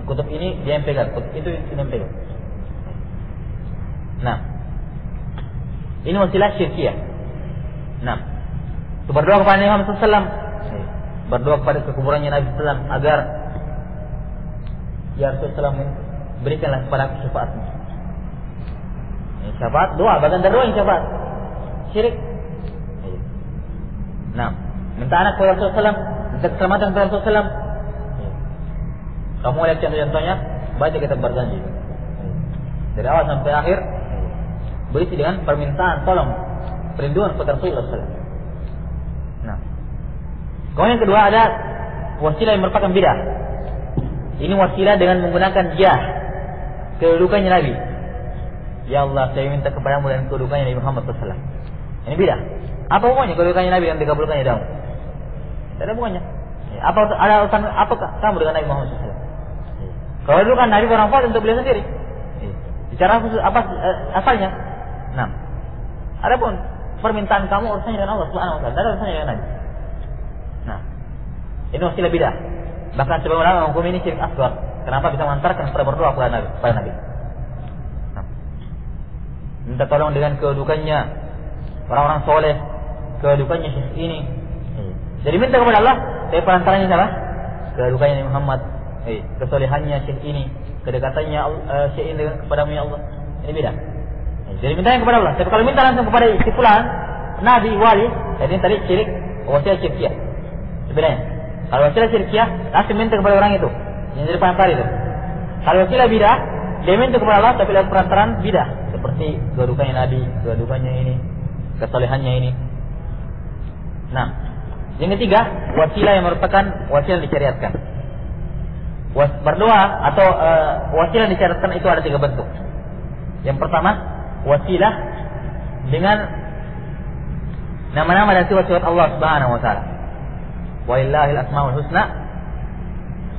Kutub ini dia yang pegang, kutub itu dia yang pegang. Nah, ini wasilah syirkiyah. Nah, berdoa kepada Nabi Muhammad SAW, berdoa kepada kekuburannya Nabi SAW agar ya Rasulullah berikanlah kepada aku syafaatmu. Syafaat doa, bagian dari doa yang syafaat. Syirik. Nah, minta anak kepada Rasulullah, minta keselamatan kepada Rasulullah. Kamu lihat contoh-contohnya, baca kitab berjanji. Dari awal sampai akhir berisi dengan permintaan tolong perlindungan kepada Rasulullah SAW. Nah, kemudian yang kedua ada wasilah yang merupakan bid'ah. Ini wasilah dengan menggunakan jah, kedudukannya Nabi. Ya Allah, saya minta kepadamu dan kedudukannya Nabi Muhammad SAW. Ini bid'ah. Apa hubungannya kedudukannya Nabi dan dikabulkannya daun? Tidak ada hubungannya. Apa ada urusan apa kamu dengan Nabi Muhammad SAW? Kalau dulu kan Nabi orang faham untuk beliau sendiri. Bicara khusus apa asalnya? Nah, adapun permintaan kamu urusannya dengan Allah Subhanahu wa taala, tidak ada urusannya dengan Nabi. Nah, ini wasilah bid'ah. Bahkan sebagian ulama menghukum ini syirik asghar. Kenapa bisa mengantarkan kepada berdoa kepada Nabi? Nah, minta tolong dengan kedudukannya orang-orang soleh, kedudukannya syekh ini. Jadi minta kepada Allah, tapi perantaranya siapa? Kedudukannya Nabi Muhammad, kesolehannya syekh ini, kedekatannya syekh ini kepadamu ya Allah. Ini beda. Jadi mintanya kepada Allah. Tapi kalau minta langsung kepada si fulan, nabi, wali, jadi tadi syirik, wasilah syirkiyah. Sebenarnya, kalau wasilah syirkiyah, langsung minta kepada orang itu, yang jadi perantar itu. Kalau wasilah bidah, dia minta kepada Allah tapi lewat perantaran bidah, seperti kedudukannya nabi, kedudukannya ini, kesolehannya ini. Nah, yang ketiga, wasilah yang merupakan wasilah disyariatkan. Berdoa atau wasilah disyariatkan itu ada 3 bentuk. Yang pertama, wasilah dengan nama-nama dan sifat-sifat Allah Subhanahu wa taala. Walillahil asmaul husna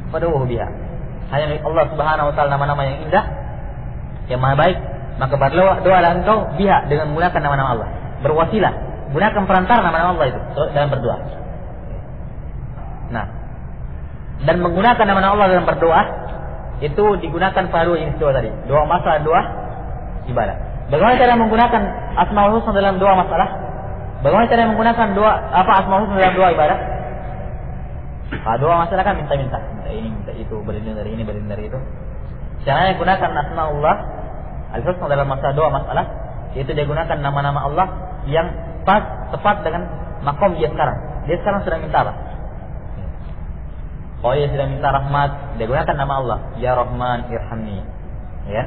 fad'uhu biha. Hanya Allah Subhanahu wa taala nama-nama yang indah, yang maha baik, maka berdoalah engkau biha dengan menggunakan nama-nama Allah. Berwasilah, gunakan perantara nama-nama Allah itu dalam berdoa. Nah, dan menggunakan nama-nama Allah dalam berdoa itu digunakan pada 2 jenis doa tadi. Doa masalah, doa ibadah. Bagaimana cara menggunakan asmaul husna dalam doa masalah? Bagaimana cara menggunakan doa asmaul husna dalam doa ibadah? Doa masalah kan minta-minta, minta ini, minta itu, berlindung dari ini, berlindung dari itu. Caranya gunakan asmaullah Al-husna dalam masalah doa masalah yaitu dia gunakan nama-nama Allah yang pas tepat dengan makom dia sekarang. Dia sekarang sedang minta apa? Oh, dia sedang minta rahmat, dia gunakan nama Allah. Ya Rahman irhamni. Ya.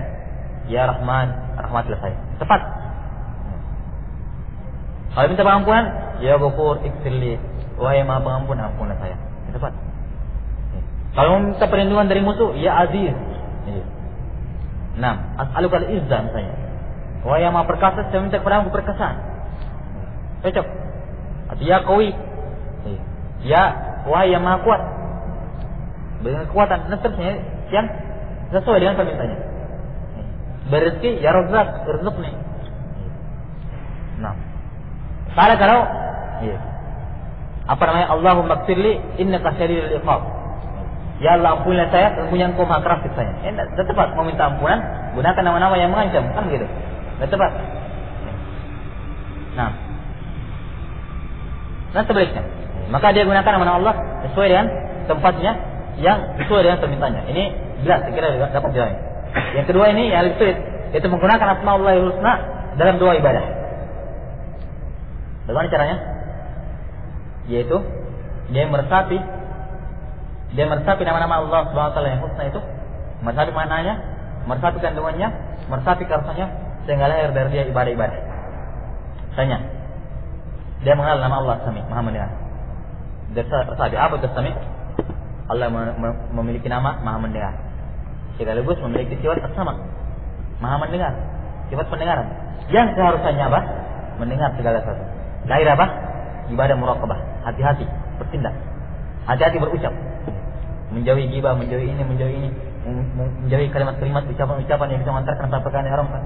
Ya Rahman, rahmatlah saya. Tepat. Kalau minta pengampunan, ya Ghafur ighfirli. Wahai Maha Pengampun, ampunlah saya. Tepat. Kalau minta perlindungan dari musuh, ya Aziz. Nah, as'aluka al-izzah misalnya. Wahai yang Maha Perkasa, saya minta kepadamu keperkasaan. Cocok. Atau ya Qawi. Ya wahai yang Maha Kuat. Dengan kekuatan, nah seterusnya yang sesuai dengan permintaannya. Berrezeki, ya Razzaq, irzuqni. Nah, kalau apa namanya, Allahumma ighfirli innaka syadidul iqab. Ya Allah, ampunilah saya, sesungguhnya Engkau Maha keras siksanya. Sudah tepat mau minta ampunan, gunakan nama-nama yang mengancam, kan begitu. Sudah tepat. Nah, dan sebaliknya, maka dia gunakan nama Allah sesuai dengan tempatnya, yang sesuai dengan permintaannya. Ini jelas, saya kira dapat jalan. Yang kedua ini yang lebih sulit, yaitu menggunakan Asmaul Husna dalam doa ibadah. Bagaimana caranya? Yaitu dia meresapi nama-nama Allah Subhanahu wa taala yang husna itu, meresapi maknanya, meresapi kandungannya, meresapi rasanya, sehingga lahir dari dia ibadah-ibadah. Misalnya, dia mengenal nama Allah Sami, Maha mendengar. Dia resapi apa itu Sami? Allah memiliki nama Maha mendengar. Sekaligus memiliki sifat as-sama, Maha mendengar, sifat pendengaran. Yang seharusnya apa? Mendengar segala sesuatu. Lahir apa? Ibadah muraqabah, hati-hati bertindak, hati-hati berucap, menjauhi ghibah, menjauhi ini, menjauhi kalimat-kalimat, ucapan-ucapan yang bisa mengantarkan pada perkara yang diharamkan.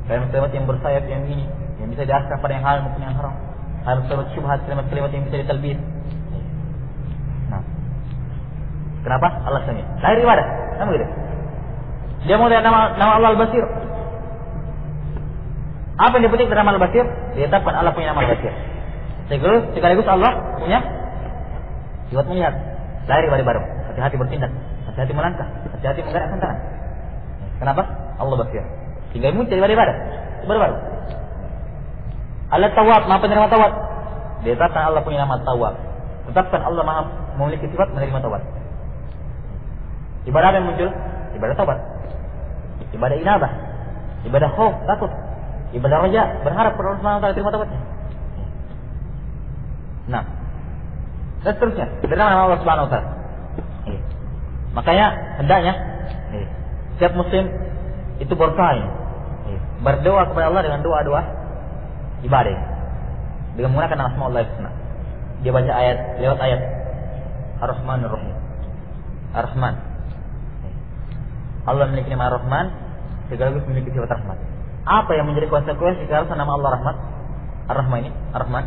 Kalimat-kalimat yang bersayap yang ini, yang bisa diarahkan pada yang halal maupun yang haram. Kalimat syubhat, kalimat-kalimat yang bisa ditalbis. Nah, kenapa? Allah Sami. Lahir ibadah, kan begitu? Dia mau lihat nama Allah Al-Basir. Apa yang dipetik dari nama Al-Basir? Ditetapkan Allah punya nama Al-Basir. Sekaligus Allah punya sifat melihat. Lahir ibadah baru. Hati-hati bertindak, hati-hati melangkah, hati-hati menggerakkan tangan. Kenapa? Allah Basir. Sehingga muncul ibadah baru. Allah Tawwab, Maha penerima tawab. Ditetapkan Allah punya nama Tawwab. Tetapkan Allah Maha memiliki sifat menerima tawab. Ibadah apa yang muncul? Ibadah taubat, ibadah inabah, ibadah khauf, takut, ibadah raja, berharap pada Allah Subhanahu wa taala terima taubatnya. Nah, dan seterusnya dari nama Allah Subhanahu wa taala. Makanya hendaknya setiap muslim itu bersaing berdoa kepada Allah dengan doa-doa ibadah dengan menggunakan nama Allah Husna. Dia baca ayat lewat ayat Ar-Rahmanur Rahim. Ar-Rahman, Allah memiliki nama Ar-Rahman, sekaligus memiliki sifat rahmat. Apa yang menjadi konsekuensi kalau nama Allah Rahmat? Ar-Rahman ini, Ar-Rahman.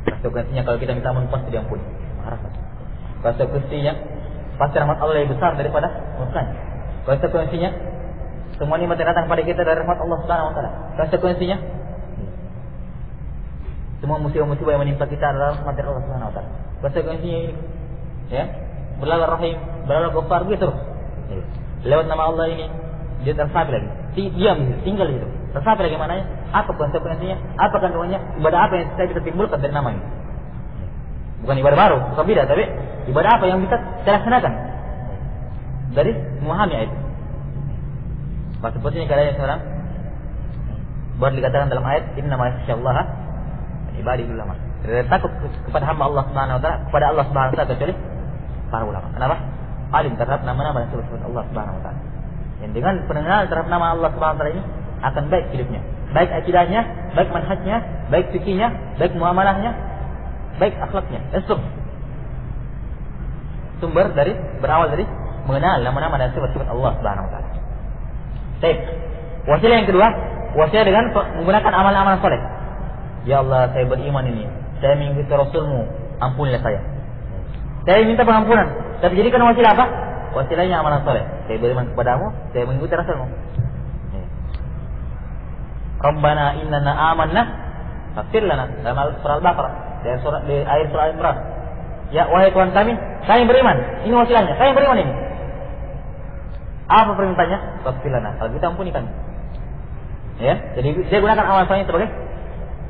Konsekuensinya kalau kita minta ampun pasti diampuni. Rahmat. Konsekuensinya pasti rahmat Allah lebih besar daripada murkanya. Konsekuensinya semua nikmat yang datang pada kita dari rahmat Allah Subhanahu wa taala. Konsekuensinya semua musibah-musibah yang menimpa kita adalah rahmat dari Allah Subhanahu wa taala. Konsekuensinya ini, ya, berlalu Rahim, berlalu Ghaffar gitu. Lewat nama Allah ini dia tersapi lagi. Diam, tinggal itu. Tersapi lagi mananya? Apa konsekuensinya? Apa kandungannya? Ibadah apa yang saya bisa timbulkan dari nama ini? Bukan ibadah baru, bukan beda, tapi ibadah apa yang bisa saya laksanakan dari memahami ayat. Maka seperti ini keadaan seorang baru dikatakan dalam ayat Inna ma yakhsyallaha min ibadihil ulama. Tidak takut kepada hamba Allah Subhanahu wa taala, kepada Allah Subhanahu wa taala kecuali para ulama. Kenapa? Alim terhadap nama-nama dan sifat Allah Subhanahu wa taala. Yang dengan pengenalan terhadap nama Allah Subhanahu wa taala ini akan baik hidupnya, baik akidahnya, baik manhajnya, baik fikihnya, baik muamalahnya, baik akhlaknya. Itu sumber dari berawal dari mengenal nama-nama dan sifat-sifat Allah Subhanahu wa taala. Baik. Wasilah yang kedua, wasilah dengan menggunakan amalan-amalan saleh. Ya Allah, saya beriman ini, saya mengikuti Rasulmu, ampunilah saya. Saya minta pengampunan, tapi jadikan wasilah apa? Wasilahnya amalan saleh. Saya beriman kepadamu, saya mengikuti Rasulmu. Rabbana innana amanna faghfir lana. Dalam surah Al-Baqarah, di akhir surah Al-Imran. Ya wahai Tuhan kami beriman. Ini wasilahnya, saya beriman ini. Apa perintahnya? Faghfir lana. Kalau kita ampuni kami. Ya, jadi dia gunakan amal soleh sebagai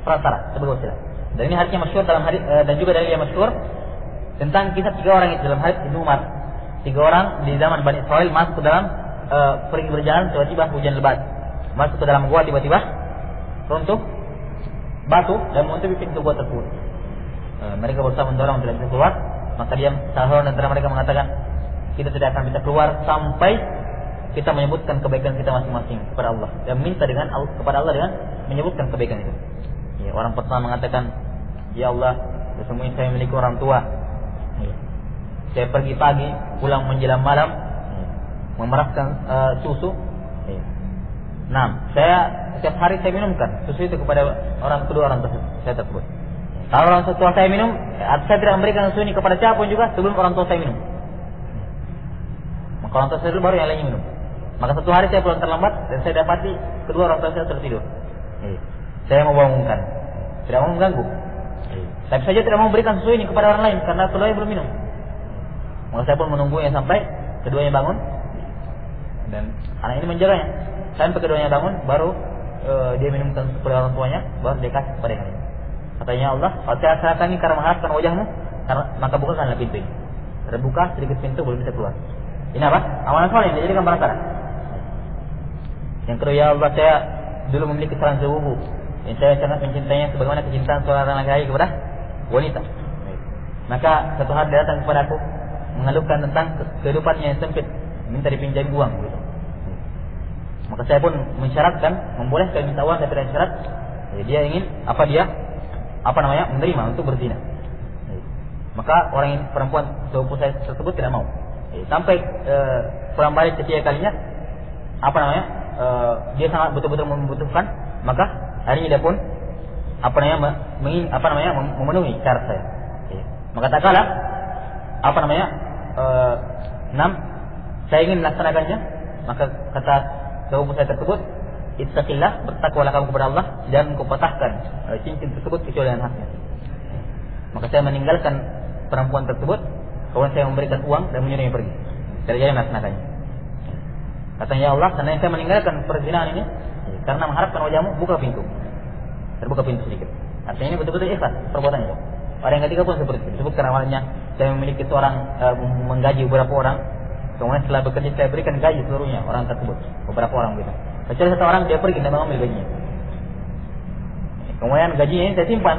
perantara, sebagai wasilah. Dan ini hadisnya masyhur dalam hadis dan juga dalil yang masyhur tentang kisah 3 orang itu dalam hadis Ibnu Umar. 3 orang di zaman Bani Israil masuk ke dalam pergi berjalan, tiba-tiba hujan lebat. Masuk ke dalam gua, tiba-tiba runtuh batu dan menutupi pintu gua tersebut. Mereka berusaha mendorong tidak bisa keluar, maka salah seorang antara mereka mengatakan, kita tidak akan bisa keluar sampai kita menyebutkan kebaikan kita masing-masing kepada Allah dan minta kepada Allah dengan menyebutkan kebaikan itu. Ya, orang pertama mengatakan, ya Allah, sesungguhnya saya memiliki orang tua. Ya, saya pergi pagi, pulang menjelang malam, memeraskan susu. Ya. Nah, saya setiap hari saya minumkan susu itu kepada kedua orang tersebut. Kalau orang tua saya minum, saya tidak memberikan susu ini kepada siapapun juga sebelum orang tua saya minum. Maka orang tua saya dulu baru yang lainnya minum. Maka satu hari saya pulang terlambat dan saya dapati kedua orang tua saya sudah tidur. Saya mau bangunkan, tidak mau mengganggu. Tapi saja tidak mau memberikan susu ini kepada orang lain karena keduanya belum minum. Maka saya pun menunggunya sampai keduanya bangun dan anak ini menjaganya. Sampai keduanya bangun, baru dia minumkan kepada orang tuanya, baru dia kasih kepada yang lain. Katanya Allah, kalau saya serahkan ini karena mengharapkan wajahmu, maka bukakanlah pintu ini. Terbuka sedikit pintu, belum bisa keluar. Ini apa? Amalan soleh yang dijadikan perantara. Yang kedua, ya Allah, saya dulu memiliki seorang sepupu yang saya sangat mencintainya sebagaimana kecintaan seorang laki-laki kepada wanita. Maka satu hari dia datang kepada aku mengeluhkan tentang kehidupannya yang sempit, minta dipinjam uang gitu. Maka saya pun mensyaratkan, membolehkan minta uang tapi dengan syarat dia ingin menerima untuk berzina. Maka perempuan sepupu saya tersebut tidak mau. Sampai pulang balik ketiga kalinya dia sangat betul-betul membutuhkan, maka harinya dia pun memenuhi syarat saya. Maka tak kalah saya ingin melaksanakannya, maka kata sepupu saya tersebut, ittaqillah, bertakwalah kamu kepada Allah dan kau patahkan cincin tersebut kecuali dengan haknya. Maka saya meninggalkan perempuan tersebut, kemudian saya memberikan uang dan menyuruhnya pergi. Saya jadi melaksanakannya. Katanya, ya Allah, karena saya meninggalkan perzinahan ini karena mengharapkan wajahmu, buka pintu. Terbuka pintu sedikit. Artinya ini betul-betul ikhlas perbuatan itu. Orang yang ketiga pun seperti itu. Disebutkan awalnya saya memiliki menggaji beberapa orang. Kemudian setelah bekerja saya berikan gaji seluruhnya orang tersebut, beberapa orang begitu. Kecuali satu orang dia pergi dan mengambil gajinya. Kemudian gajinya ini saya simpan.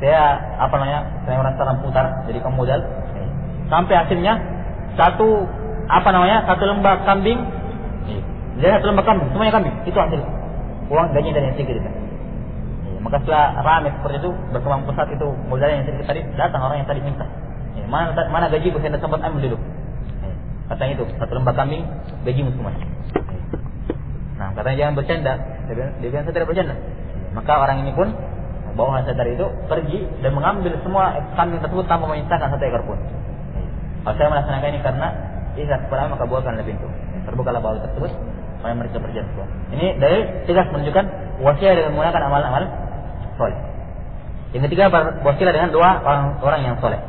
Saya merasa putar jadi modal. Sampai hasilnya satu lembah kambing. Jadi satu lembah kambing, semuanya kambing. Itu hasil uang gaji dari yang sedikit. Maka setelah ramai seperti itu, berkembang pesat itu modalnya yang sedikit tadi, datang orang yang tadi minta. Mana gajiku, saya sempat ambil dulu. Katanya itu, satu lembah kambing, gajimu semuanya. Nah, katanya jangan bercanda. Dia bilang saya tidak bercanda. Maka orang ini pun bawa saya tadi itu pergi dan mengambil semua kambing tersebut tanpa menyisakan satu ekor pun. Kalau saya melaksanakan ini karena ikhlas kepada maka bukakanlah pintu. Terbukalah bau tersebut, supaya mereka berjalan keluar. Ini dari tegas menunjukkan wasilah dengan menggunakan amal-amal soleh. Yang ketiga, wasilah dengan doa orang yang soleh.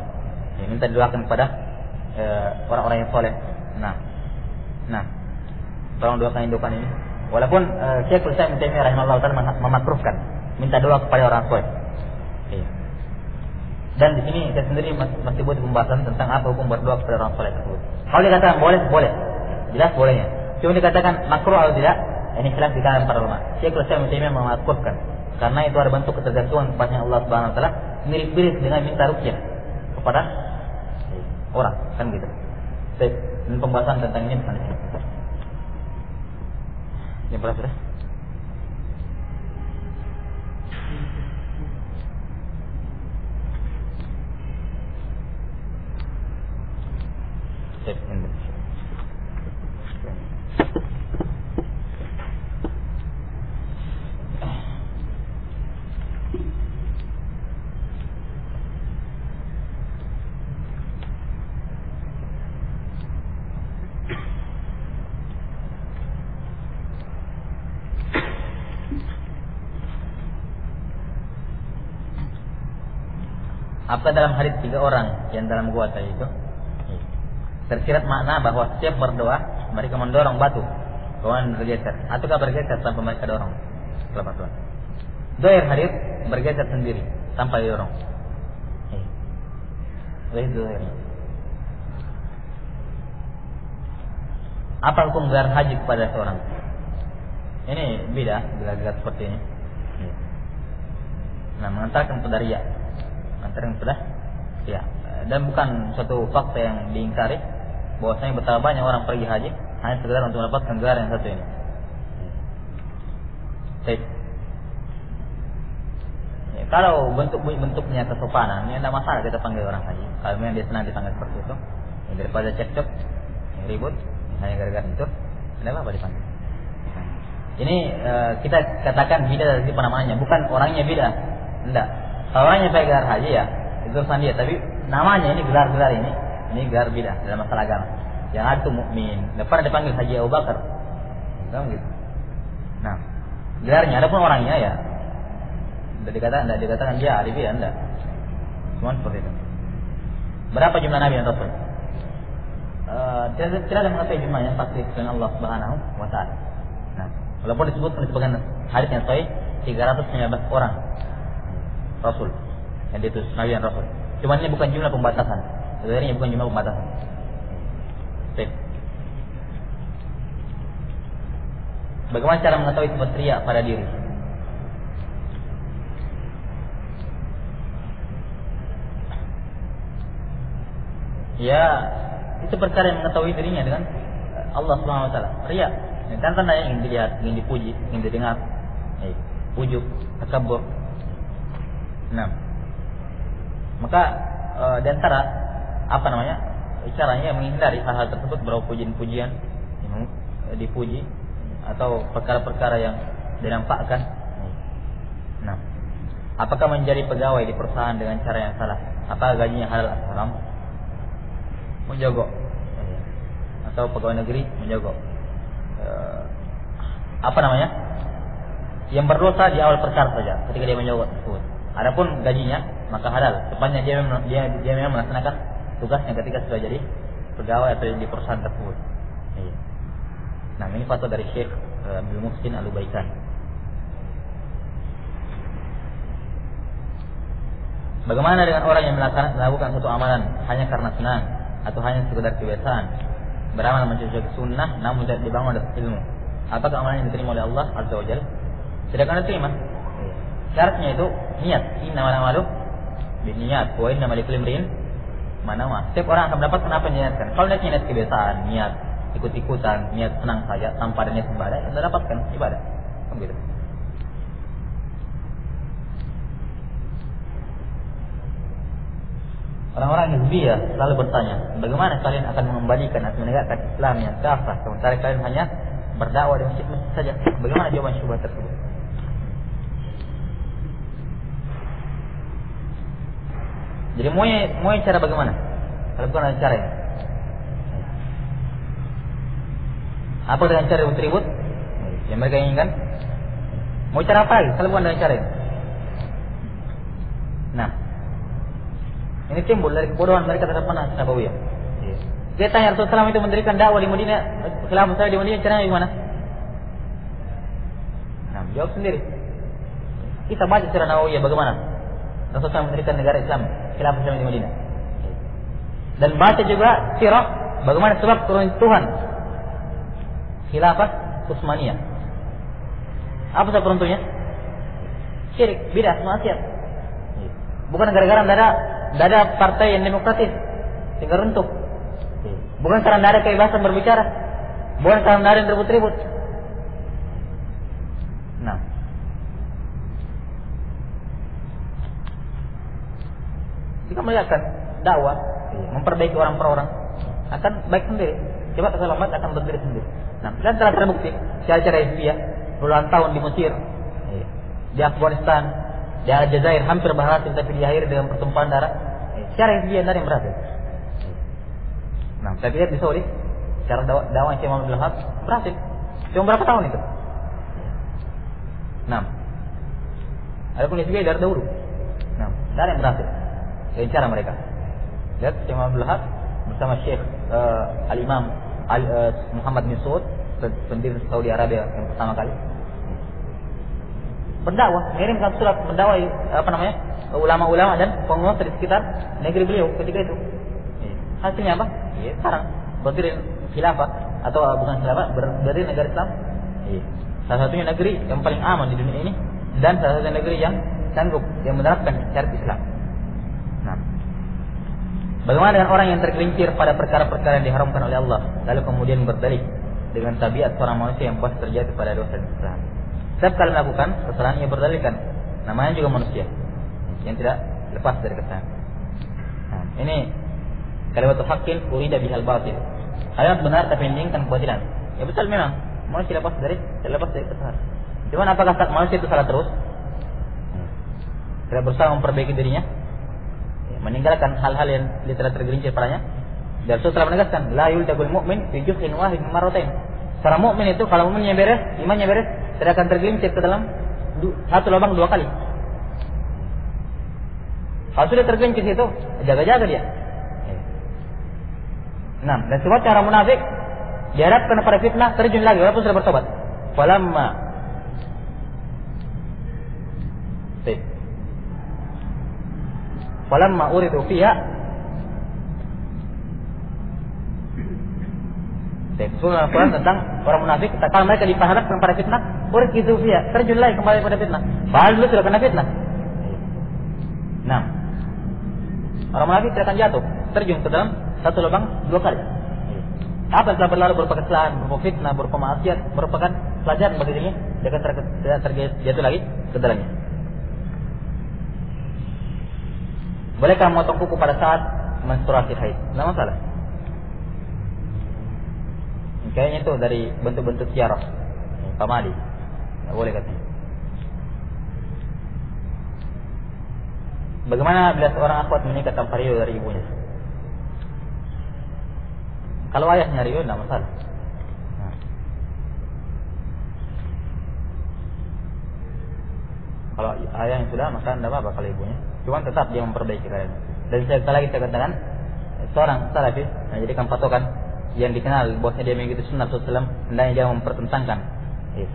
Minta didoakan kepada orang-orang yang soleh. Nah, tolong doakan indukan ini. Walaupun Syekhul Islam Ibnu Taimiyah rahimahullah taala memakruhkan minta doa kepada orang soleh. Dan di sini saya sendiri masih butuh pembahasan tentang apa hukum berdoa kepada orang soleh tersebut. Kalau dikatakan boleh, jelas bolehnya. Cuma dikatakan makruh atau tidak, ini khilaf di kalangan para ulama. Syekhul Islam Ibnu Taimiyah memakruhkan karena itu ada bentuk ketergantungan kepada Allah Subhanahu wa taala, mirip-mirip dengan minta ruqyah kepada orang, kan gitu. Baik, ini pembahasan tentang ini bukan ini. Yang berapa sudah? Baik, ini. Apa dalam hadis 3 orang yang dalam gua tadi itu tersirat makna bahwa setiap berdoa mereka mendorong batu, kemudian bergeser, ataukah bergeser tanpa mereka dorong? Kelapa Tuhan. Doir hadir bergeser sendiri tanpa didorong. Itu doirnya. Apa hukum gelar haji kepada seorang? Ini beda gelar-gelar seperti ini. Nah, mengantarkan kepada riya, mengantarkan kepada riya. Dan bukan suatu fakta yang diingkari bahwasanya betapa banyak orang pergi haji hanya sekedar untuk mendapatkan gelar yang satu ini. Baik. Kalau bentuknya kesopanan, ini tidak masalah kita panggil orang haji. Kalau memang dia senang dipanggil seperti itu, daripada cekcok, ribut, hanya gara-gara itu, tidak apa-apa dipanggil. Ini kita katakan bidah dari sisi namanya, bukan orangnya bidah. Tidak. Kalau orangnya pakai gelar haji ya, itu urusan dia. Tapi namanya ini gelar-gelar ini gelar bidah dalam masalah agama. Yang ada itu mukmin. Tidak pernah dipanggil Haji Abu Bakar. Gitu. Nah, gelarnya, adapun orangnya ya, tidak dikatakan dia ahli bidah, tidak. Semua seperti itu. Berapa jumlah Nabi dan Rasul? Tidak ada mengetahui jumlahnya, pasti dengan Allah Subhanahu wa Ta'ala. Nah, walaupun disebutkan hadis yang sahih 319 orang Rasul yang diutus Nabi dan Rasul. Cuma ini bukan jumlah pembatasan. Sebenarnya bukan jumlah pembatasan. Baik. Bagaimana cara mengetahui sifat riya pada diri? Ya, itu perkara yang mengetahui dirinya dengan Allah Subhanahu wa Ta'ala. Riya, kan tandanya ingin dilihat, ingin dipuji, ingin didengar, ujub, takabur. Nah, maka di antara caranya menghindari hal-hal tersebut berupa pujian-pujian, dipuji atau perkara-perkara yang dinampakkan. Nah, apakah menjadi pegawai di perusahaan dengan cara yang salah? Apakah gajinya halal atau haram? Menjogok. Atau pegawai negeri menjogok. Yang berdosa di awal perkara saja ketika dia menjogok tersebut. Adapun gajinya maka halal sepanjang dia memang melaksanakan tugasnya ketika sudah jadi pegawai atau di perusahaan tersebut. Nah, ini fatwa dari Syekh Abdul Muhsin Al-Ubaikan. Bagaimana dengan orang yang melakukan suatu amalan hanya karena senang atau hanya sekedar kebiasaan, beramal mencocoki sunnah namun tidak dibangun atas ilmu? Apakah amalannya diterima oleh Allah Azza wa Jalla? Tidak akan diterima. Syaratnya itu niat. Innamal a'malu binniyat wa innamal likulli imrin ma nawa. Setiap orang akan mendapatkan apa yang niatkan. Kalau niat kebiasaan, niat ikut-ikutan, niat senang saja tanpa ada niat ibadah, Anda dapatkan ibadah. Begitu. Orang-orang Hizbiyah selalu bertanya, bagaimana kalian akan mengembalikan atau menegakkan Islam yang kafah sementara kalian hanya berdakwah di masjid-masjid saja? Bagaimana jawaban syubhat tersebut? Jadi mau cara bagaimana? Kalau bukan ada cara ya. Apa dengan cara ribut-ribut yang mereka inginkan? Mau cara apa lagi? Kalau bukan dengan cara ini. Nah, ini timbul dari kebodohan mereka terhadap manhaj Nabawiyah. Dia tanya Rasulullah SAW itu mendirikan dakwah di Madinah, khilafah saya di Madinah, caranya gimana? Nah, jawab sendiri. Kita baca secara Nabawiyah bagaimana Rasulullah SAW mendirikan negara Islam, khilafah Islam di Madinah. Dan baca juga sirah bagaimana sebab turun Tuhan khilafah Utsmaniyah. Apa sebab runtuhnya? Syirik, bidah, maksiat. Bukan gara-gara tidak ada partai yang demokratis sehingga runtuh. Bukan karena tidak ada kebebasan berbicara. Bukan karena tidak ada yang ribut-ribut. Nah, jika melihatkan dakwah memperbaiki orang per orang akan baik sendiri. Coba kesalahan akan berdiri sendiri. Nah, dan telah terbukti cara-cara Hizbiyah puluhan tahun di Mesir, di Afghanistan, di Aljazair hampir berhasil tapi diakhiri dengan pertumpahan darah. Cara Hizbiyah dari yang berhasil. Nah, saya lihat di Saudi cara dakwah Syekh Muhammad Abdul Wahab berhasil. Cuma berapa tahun itu? 6. Adapun Hizbiyah dari dahulu. Nah, dari yang berhasil. Dengan cara mereka. Lihat Syekh Muhammad Abdul Wahab bersama Syekh Al-Imam Muhammad bin Saud, pendiri Saudi Arabia yang pertama kali. Pendakwah, mengirimkan surat mendakwai ulama-ulama dan penguasa di sekitar negeri beliau ketika itu. Hasilnya apa? Sekarang berdiri khilafah atau bukan khilafah, berdiri negara Islam. Salah satunya negeri yang paling aman di dunia ini dan salah satu negeri yang sanggup yang menerapkan syariat Islam. Nah, bagaimana dengan orang yang tergelincir pada perkara-perkara yang diharamkan oleh Allah, lalu kemudian berdalih dengan tabiat seorang manusia yang pasti terjadi pada dosa dan kesalahan. Setiap kali melakukan kesalahan ia berdalihkan, namanya juga manusia yang tidak lepas dari kesalahan. Nah, ini kalimat haqqin urida bihal batil. Kalimat benar tapi menginginkan kebatilan. Ya betul memang manusia lepas dari kesalahan. Cuman apakah manusia itu salah terus? Tidak berusaha memperbaiki dirinya, meninggalkan hal-hal yang dia telah tergelincir padanya. Dan Rasul telah menegaskan, la yuldagul mu'min fi juz'in wahid marratain. Seorang mukmin itu kalau imannya beres, tidak akan tergelincir ke dalam satu lubang 2 kali. Kalau sudah tergelincir itu, jaga-jaga dia. Nah, dan sebuah orang munafik diharapkan pada fitnah terjun lagi walaupun sudah bertobat. Falamma uridu fiha Surah Al-Quran tentang orang munafik, kalau mereka diperhadapkan pada fitnah, uridu fiha, terjun lagi kembali pada fitnah. Padahal dulu sudah kena fitnah. Nah, orang munafik tidak akan jatuh, terjun ke dalam satu lubang 2 kali. Apa yang telah berlalu berupa kesalahan, berupa fitnah, berupa maksiat, merupakan pelajaran bagi dirinya, dia akan tidak terjatuh lagi ke dalamnya. Bolehkah memotong kuku pada saat menstruasi haid? Tidak masalah. Kayaknya itu dari bentuk-bentuk ziarah, pamali. Tidak boleh katanya. Bagaimana bila seorang akhwat menikah tanpa ridho dari ibunya? Kalau ayahnya ridho, tidak masalah. Kalau ayah yang sudah, maka tidak apa-apa kalau ibunya. Cuma tetap dia memperbaiki keadaannya. Dan sekali lagi saya katakan, seorang salafis yang jadikan patokan yang dikenal bahwasanya dia mengikuti sunnah Rasulullah, hendaknya dia mempertentangkan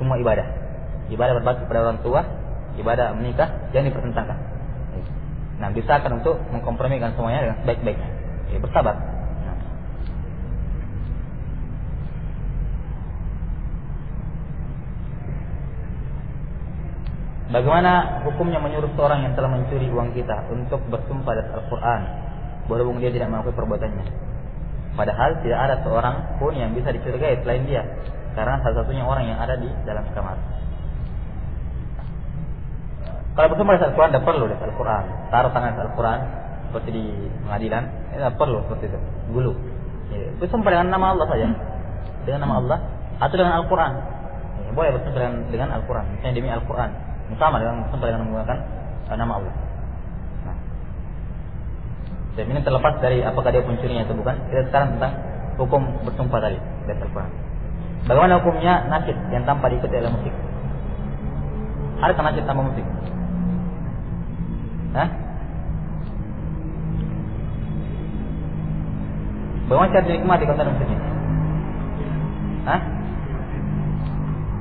semua ibadah berbakti kepada orang tua, ibadah menikah jangan dipertentangkan. Nah, diusahakan untuk mengkompromikan semuanya dengan sebaik-baiknya. Bersabar. Bagaimana hukumnya menyuruh seorang yang telah mencuri uang kita untuk bersumpah atas Al-Quran berhubung dia tidak mengakui perbuatannya, padahal tidak ada seorang pun yang bisa dicurigai selain dia, karena salah satunya orang yang ada di dalam kamar. Kalau bersumpah atas Al-Quran, tidak perlu atas Al-Quran, taruh tangan atas Al-Quran seperti di pengadilan, tidak perlu seperti itu, gulu. Bersumpah dengan nama Allah saja, dengan nama Allah atau dengan Al-Quran. Boleh bersumpah dengan Al-Quran, misalnya demi Al-Quran. Sama dengan menggunakan nama Allah. Nah, dan ini terlepas dari apakah dia pencurinya atau bukan. Kita sekarang tentang hukum bersumpah tadi dari Al-Quran. Bagaimana hukumnya nasyid yang tanpa diikuti oleh musik? Ada nasyid tanpa musik? Bagaimana cara dinikmati kalau ada musiknya?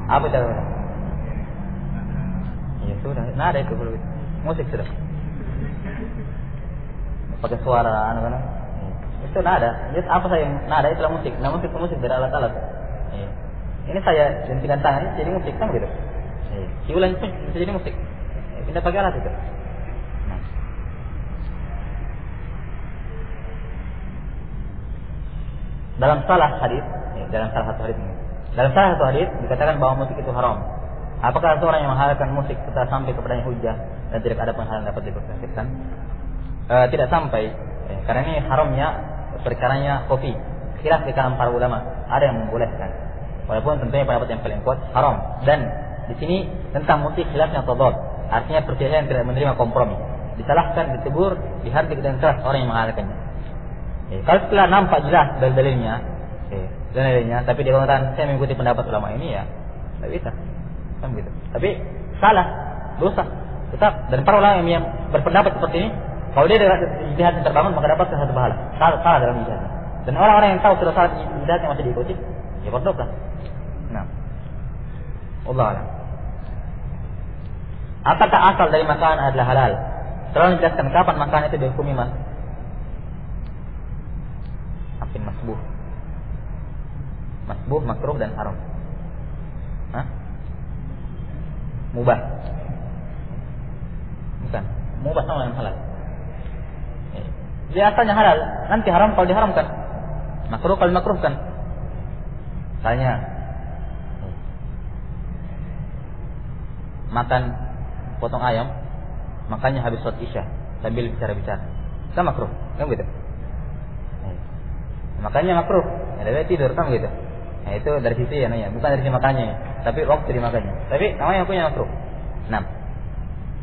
Apa cara? Ya sudah, nada itu kalau musik sudah. Pakai suara anak-anak. Itu nada. Jadi apa saya nada itulah musik. Nah, musik dari alat-alat. Ini saya jentikan tangan jadi musik kan gitu. Siulan pun bisa jadi musik. Pindah pakai alat itu. Nah. Dalam salah satu hadis dikatakan bahwa musik itu haram. Apakah seorang yang menghalalkan musik setelah sampai kepadanya hujjah dan tidak ada penghalang dapat diperhatikan? Tidak sampai, karena ini haramnya perkaranya kopi. Khilaf di kalangan para ulama, ada yang membolehkan. Walaupun tentunya pendapat yang paling kuat haram. Dan di sini tentang musik khilafnya tadad, artinya perselisihan tidak menerima kompromi. Disalahkan, ditegur, dihardik dengan keras orang yang menghalalkannya. Kalau setelah nampak jelas dalilnya, tapi dia mengatakan saya mengikuti pendapat ulama ini, ya tidak bisa. Kan begitu. Tapi salah, dosa tetap. Dan para ulama yang berpendapat seperti ini, kalau dia dengan ijtihad yang terbangun maka dapat satu pahala. Salah dalam ijtihadnya. Dan orang-orang yang tahu sudah salah bid'ahnya masih diikuti, ya berdosa. Nah, Allah alam. Apakah asal dari makanan adalah halal? Tolong jelaskan kapan makanan itu dihukumi masbuh. Masbuh, makruh dan haram. Hah? Mubah. Bukan. Mubah sama dengan halal. Dia asalnya halal, nanti haram kalau diharamkan. Makruh kalau dimakruhkan. Misalnya makan potong ayam, makannya habis sholat isya sambil bicara-bicara, kan makruh, kan gitu. Makanya makruh, ada tidur kan gitu. Nah, itu dari sisi ya nanya, bukan dari sisi makannya, tapi waktu dimakannya. Tapi namanya punya makruh. 6.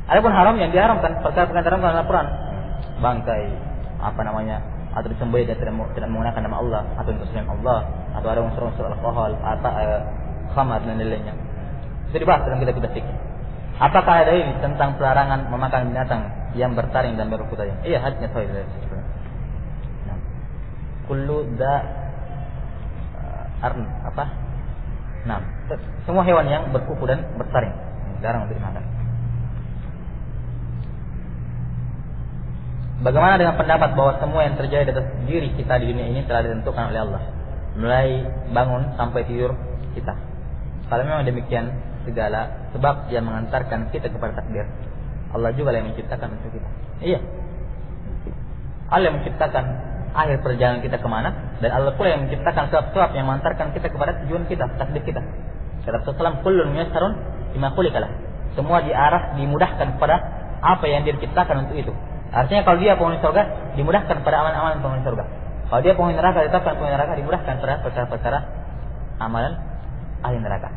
Adapun haram yang diharamkan, perkara-perkara diharamkan dalam Al-Quran, bangkai, atau disembelih dan tidak menggunakan nama Allah, atau untuk selain Allah, atau ada unsur-unsur alkohol, atau khamar dan lainnya. Itu dibahas dalam kitab-kitab fikih. Apakah ada ini tentang pelarangan memakan binatang yang bertaring dan berkudanya? Iya, hadisnya sahih dari situ. Kullu semua hewan yang berkuku dan bertaring jarang untuk dimakan. Bagaimana dengan pendapat bahwa semua yang terjadi atas diri kita di dunia ini telah ditentukan oleh Allah, mulai bangun sampai tidur kita? Kalau memang demikian, segala sebab yang mengantarkan kita kepada takdir, Allah juga yang menciptakan untuk kita. Iya, Allah yang menciptakan akhir perjalanan kita kemana, dan Allah pula yang menciptakan sebab-sebab yang mengantarkan kita kepada tujuan kita, takdir kita. Kata Rasulullah, kullun muyassarun lima khuliqalah. Semua dimudahkan kepada apa yang dia ciptakan untuk itu. Artinya kalau dia penghuni surga, dimudahkan pada amalan-amalan penghuni surga. Kalau dia penghuni neraka, ditetapkan penghuni neraka, dimudahkan pada perkara-perkara amalan ahli neraka.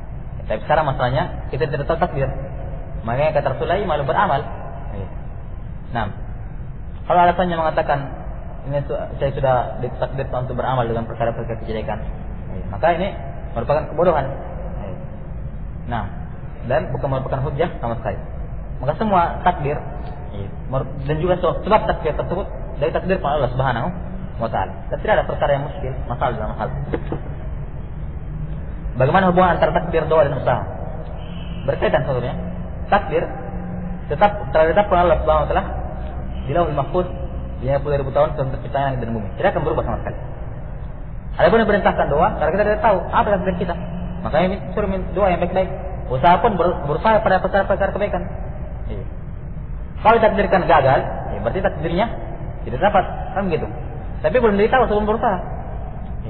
Tapi sekarang masalahnya kita tidak tahu takdir. Makanya kata Rasulullah, malu beramal. Nah, kalau alasannya mengatakan ini saya sudah ditakdirkan untuk beramal dengan perkara-perkara kejelekan, maka ini merupakan kebodohan. Nah, dan bukan merupakan hujjah sama sekali. Maka semua takdir dan juga sebab takdir tersebut dari takdir Allah Subhanahu wa taala. Dan tidak ada perkara yang muskil, masalah dalam hal. Bagaimana hubungan antara takdir, doa dan usaha? Berkaitan sebetulnya. Takdir tetap terhadap Allah Subhanahu wa taala di Lauhul Mahfuz 50.000 tahun sebelum terciptanya langit dan bumi. Tidak akan berubah sama sekali. Adapun perintahkan doa, karena kita tidak tahu apa takdir kita. Makanya suruh doa yang baik-baik. Usaha pun berusaha pada perkara-perkara kebaikan. Kalau ditakdirkan gagal, berarti takdirnya tidak dapat, kan begitu. Tapi belum ditahu sebelum berusaha.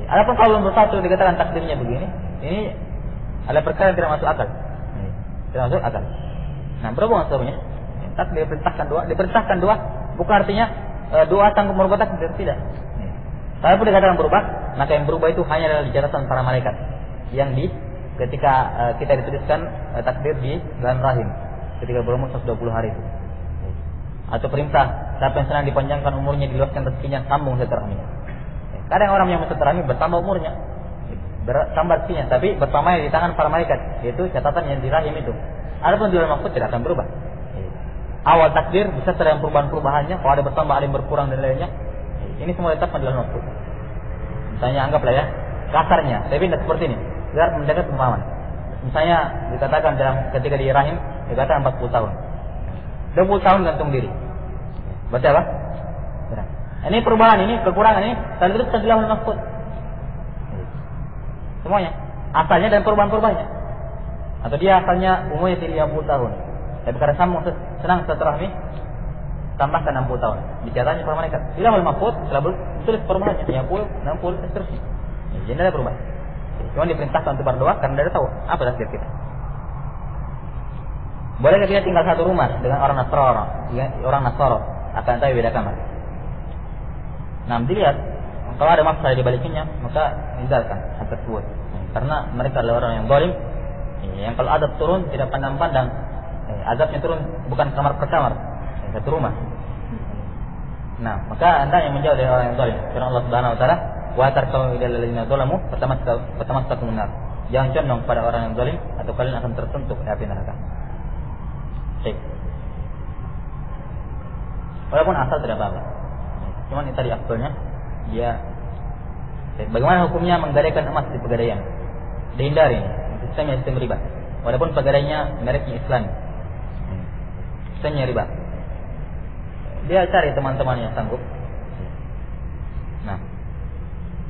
Adapun kalau belum berusaha sudah dikatakan takdirnya begini, ini ada perkara yang tidak masuk akal. Tidak masuk akal. Nah, berhubungan sebelumnya. Takdir diperintahkan doa bukan artinya doa sanggup merubah takdir, tidak. Kalau pun dikatakan berubah, maka yang berubah itu hanya adalah di catatan para malaikat yang ketika kita dituliskan takdir di dalam rahim ketika berumur 120 hari itu. Atau perintah siapa yang senang dipanjangkan umurnya, diluaskan rezekinya, sambung silaturahminya. Kadang orang yang bersilaturahmi bertambah umurnya, bertambah rezekinya, tapi bertambahnya di tangan para malaikat, yaitu catatan yang di rahim itu. Adapun di dalam mahfuz tidak akan berubah. Awal takdir bisa terjadi perubahan-perubahannya, kalau ada bertambah, ada yang berkurang dan lainnya. Ini semua ditetapkan di dalam mahfuz. Misalnya anggaplah ya, kasarnya, tapi tidak seperti ini. Biar menjaga pemahaman. Misalnya dikatakan ketika di rahim dikatakan 40 tahun. 20 tahun gantung diri. Berarti apa? Ini perubahan ini, kekurangan ini tertulis di Lauhul Mahfuz. Semuanya. Asalnya dan perubahan-perubahannya. Atau dia asalnya umurnya 50 tahun. Tapi karena sambung senang silaturahmi, tambahkan 60 tahun. Dicatatnya para malaikat. Di Lauhul Mahfuz telah ditulis perubahannya 50, 60 dan seterusnya. Jadi ada perubahan. Cuma diperintahkan untuk berdoa karena dia tahu apa takdir kita. Boleh kita tinggal satu rumah dengan orang Nasara, akan tahu beda kamar. Nah, dilihat kalau ada masalah di baliknya, maka tinggalkan hal tersebut. Karena mereka adalah orang yang zalim, yang kalau adab turun tidak pandang-pandang, adabnya turun bukan kamar per kamar, satu rumah. Nah, maka anda yang menjauh dari orang yang zalim. Karena Allah Subhanahu wa taala, wa tarkau ilal ladzina zalamu fatamassakakum nar. Jangan condong pada orang yang zalim atau kalian akan tersentuh di api neraka. Baik. Walaupun asal tidak apa-apa. Cuman ini tadi aktualnya dia Bagaimana hukumnya menggadaikan emas di pegadaian? Dihindari, sistemnya sistem riba. Walaupun pegadaiannya mereknya Islam, sistemnya riba. Dia cari teman-teman yang sanggup. Nah,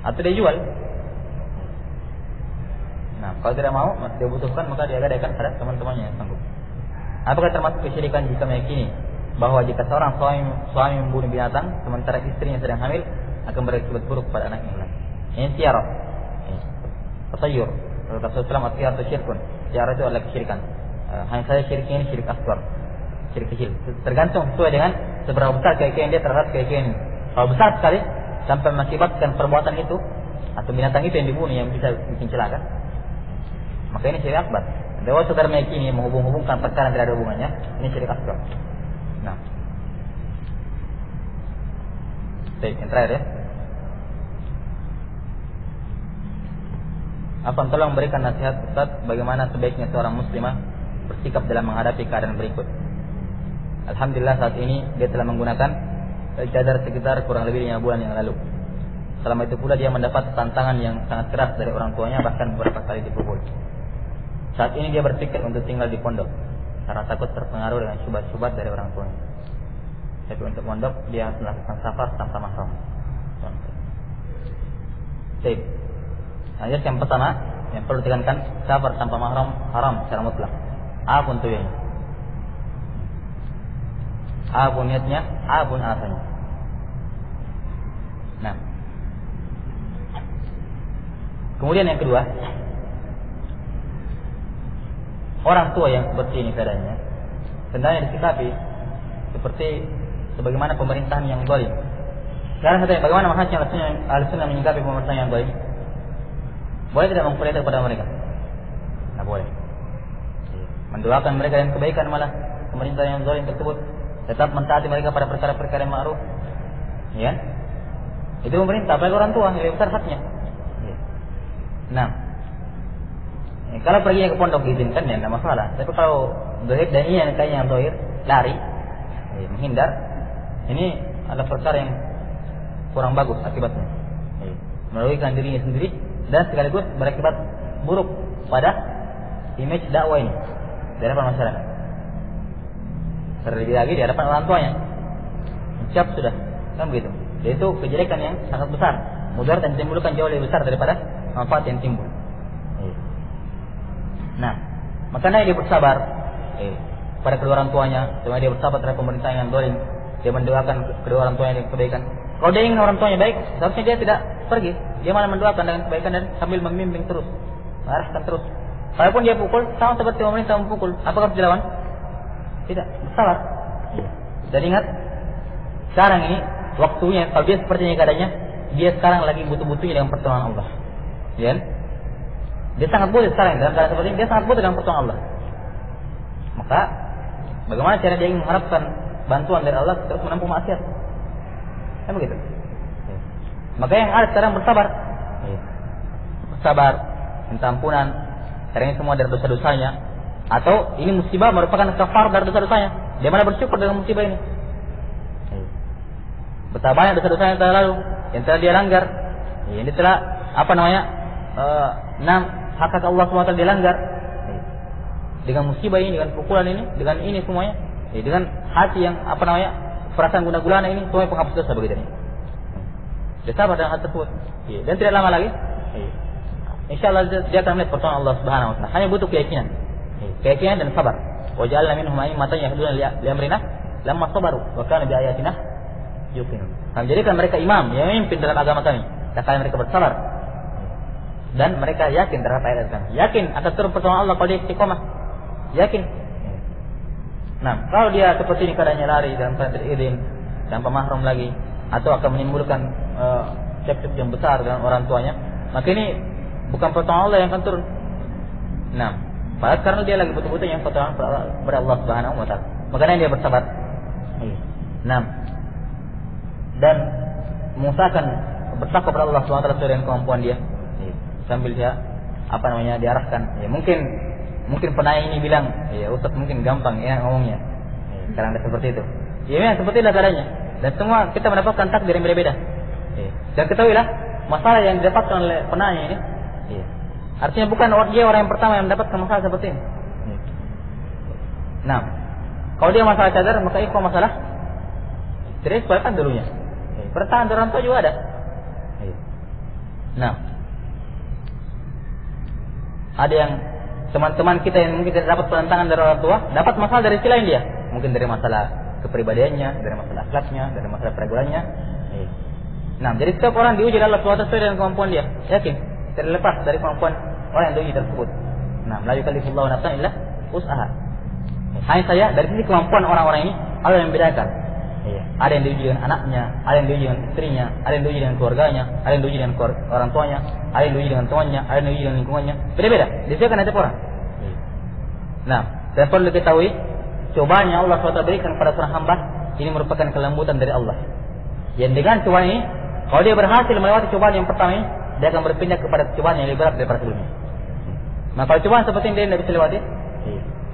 atau dia jual. Nah, kalau tidak mau, masih dia butuhkan, maka dia gadaikan pada teman-temannya yang sanggup. Apakah termasuk kesyirikan jika meyakini bahwa jika seorang suami membunuh binatang sementara istrinya sedang hamil akan berakibat buruk pada anaknya lain? Ini tiarah, tatayur. Rasulullah SAW atau syirkun. Tiarah itu adalah kesyirikan. Hanya saja syiriknya ini syirik asghar, syirik kecil. Tergantung sesuai dengan seberapa besar keyakinan dia terhadap keyakinan ini. Kalau besar sekali sampai mengakibatkan perbuatan itu atau binatang itu yang dibunuh yang bisa bikin celaka, maka ini syirik akbar. Dewa saudara meyakini menghubung-hubungkan perkara yang tidak ada hubungannya, ini syirik asghar. Nah, baik, yang terakhir ya. Afwan, tolong berikan nasihat Ustaz bagaimana sebaiknya seorang muslimah bersikap dalam menghadapi keadaan berikut. Alhamdulillah saat ini dia telah menggunakan cadar sekitar kurang lebih 5 bulan yang lalu. Selama itu pula dia mendapat tantangan yang sangat keras dari orang tuanya, bahkan beberapa kali dipukul. Saat ini dia berpikir untuk tinggal di pondok karena takut terpengaruh dengan syubhat-syubhat dari orang tuanya. Tapi untuk pondok dia harus melakukan safar tanpa mahram. Baik. Ayat yang pertama yang perlu ditekankan, safar tanpa mahram haram secara mutlak. Apapun tujuannya, apapun niatnya, apapun alasannya. Nah, kemudian yang kedua, orang tua yang seperti ini keadaannya hendaknya disikapi seperti sebagaimana pemerintahan yang zalim. Sekarang saya tanya, bagaimana manhajnya Ahlussunnah menyikapi pemerintahan yang zalim? Boleh tidak mengkritik kepada mereka? Tidak boleh. Mendoakan mereka yang kebaikan, malah pemerintah yang zalim tersebut tetap mentaati mereka pada perkara-perkara yang ma'ruf. Ya, itu pemerintah, apalagi orang tua lebih besar haknya. Nah, kalau perginya ke pondok diizinkan ya tidak masalah. Tapi kalau dohir dan ini yang kayaknya yang dohir lari, menghindar, ini adalah perkara yang kurang bagus akibatnya. Merugikan dirinya sendiri dan sekaligus berakibat buruk pada image dakwah ini di hadapan masyarakat. Terlebih lagi di hadapan orang tuanya. Siap sudah, kan begitu. Yaitu kejelekan yang sangat besar, mudarat yang ditimbulkan jauh lebih besar daripada manfaat yang timbul. Nah, makanya dia bersabar pada kedua orang tuanya, supaya dia bersabar terhadap pemerintahan yang zalim. Dia mendoakan kedua orang tuanya dengan kebaikan. Kalau dia ingin orang tuanya baik, seharusnya dia tidak pergi. Dia malah mendoakan dengan kebaikan dan sambil membimbing terus, mengarahkan terus. Walaupun dia pukul, sama seperti pemerintah memukul, apakah harus dilawan? Tidak, bersabar. Dan ingat, sekarang ini waktunya, kalau dia seperti ini keadaannya, dia sekarang lagi butuh-butuhnya dengan pertolongan Allah. Ya? Dia sangat butuh sekarang dalam keadaan seperti ini, dia sangat butuh dengan pertolongan Allah. Maka, bagaimana cara dia ingin mengharapkan bantuan dari Allah terus menempuh maksiat? Kan begitu. Maka yang ada sekarang bersabar. Bersabar, minta ampunan, karena ini semua dari dosa-dosanya. Atau ini musibah merupakan kafar dari dosa-dosanya. Dia malah bersyukur dengan musibah ini. Betapa banyak dosa-dosa yang telah lalu, yang telah dia langgar. Ini telah hak Allah SWT dilanggar. Dengan musibah ini, dengan pukulan ini, dengan ini semuanya, dengan hati yang perasaan guna-gulana ini, semuanya penghapus dosa begitu ini. Dia sabar dengan hal tersebut. Dan tidak lama lagi, insyaallah dia akan melihat pertolongan Allah Subhanahu wa taala. Hanya butuh keyakinan. Keyakinan dan sabar. Wa ja'alna minhum a'immatan yahduna li amrina lamma sabaru wa kana bi ayatina yuqinun. Kami jadikan mereka imam yang memimpin dalam agama kami. Karena mereka bersabar dan mereka yakin terhadap ayat kami. Yakin akan turun pertolongan Allah kalau dia istiqomah. Yakin. Nah, kalau dia seperti ini keadaannya lari dalam keadaan izin tanpa mahram lagi, atau akan menimbulkan cekcok yang besar dengan orang tuanya, maka ini bukan pertolongan Allah yang akan turun. Nah, padahal karena dia lagi betul-betul yang pertolongan kepada Allah Subhanahu wa taala. Makanya dia bersabar. Nah, dan mengusahakan bertakwa kepada Allah Subhanahu wa taala sesuai dengan kemampuan dia. Sambil dia diarahkan. Mungkin penanya ini bilang, Ustaz mungkin gampang ya ngomongnya. Karena ada seperti itu. Ya memang seperti itu keadaannya. Dan semua kita mendapatkan takdir yang berbeda. Dan ketahuilah, masalah yang didapatkan oleh penanya ini. Iya. Artinya bukan dia orang yang pertama yang mendapatkan masalah seperti ini. Nah, kalau dia masalah cadar, maka ikhwah masalah cerai kan dulunya. Pertentangan dari orang tua juga ada. Nah, ada yang teman-teman kita yang mungkin tidak dapat pertentangan dari orang tua, dapat masalah dari sisi lain dia. Mungkin dari masalah kepribadiannya, dari masalah akhlaknya, dari masalah pergaulannya. Nah, jadi setiap orang diuji oleh Allah SWT sesuai dengan kemampuan dia. Yakin, terlepas dari kemampuan orang yang diuji tersebut. Nah, la yukallifullahu nafsan illa wus'aha. Hanya saja dari sisi kemampuan orang-orang ini Allah yang membedakan. Ada yang diuji dengan anaknya, ada yang diuji dengan istrinya, ada yang diuji dengan keluarganya, ada yang diuji dengan orang tuanya, ada yang diuji dengan temannya, ada yang diuji dengan lingkungannya. Beda-beda. Disediakan setiap orang. Nah, dan perlu diketahui, cobaan yang Allah SWT berikan kepada seorang hamba ini merupakan kelembutan dari Allah. Yang dengan cobaan ini, kalau dia berhasil melewati cobaan yang pertama ini, dia akan berpindah kepada cobaan yang lebih berat daripada sebelumnya. Nah, kalau cobaan seperti ini dia tidak bisa lewati,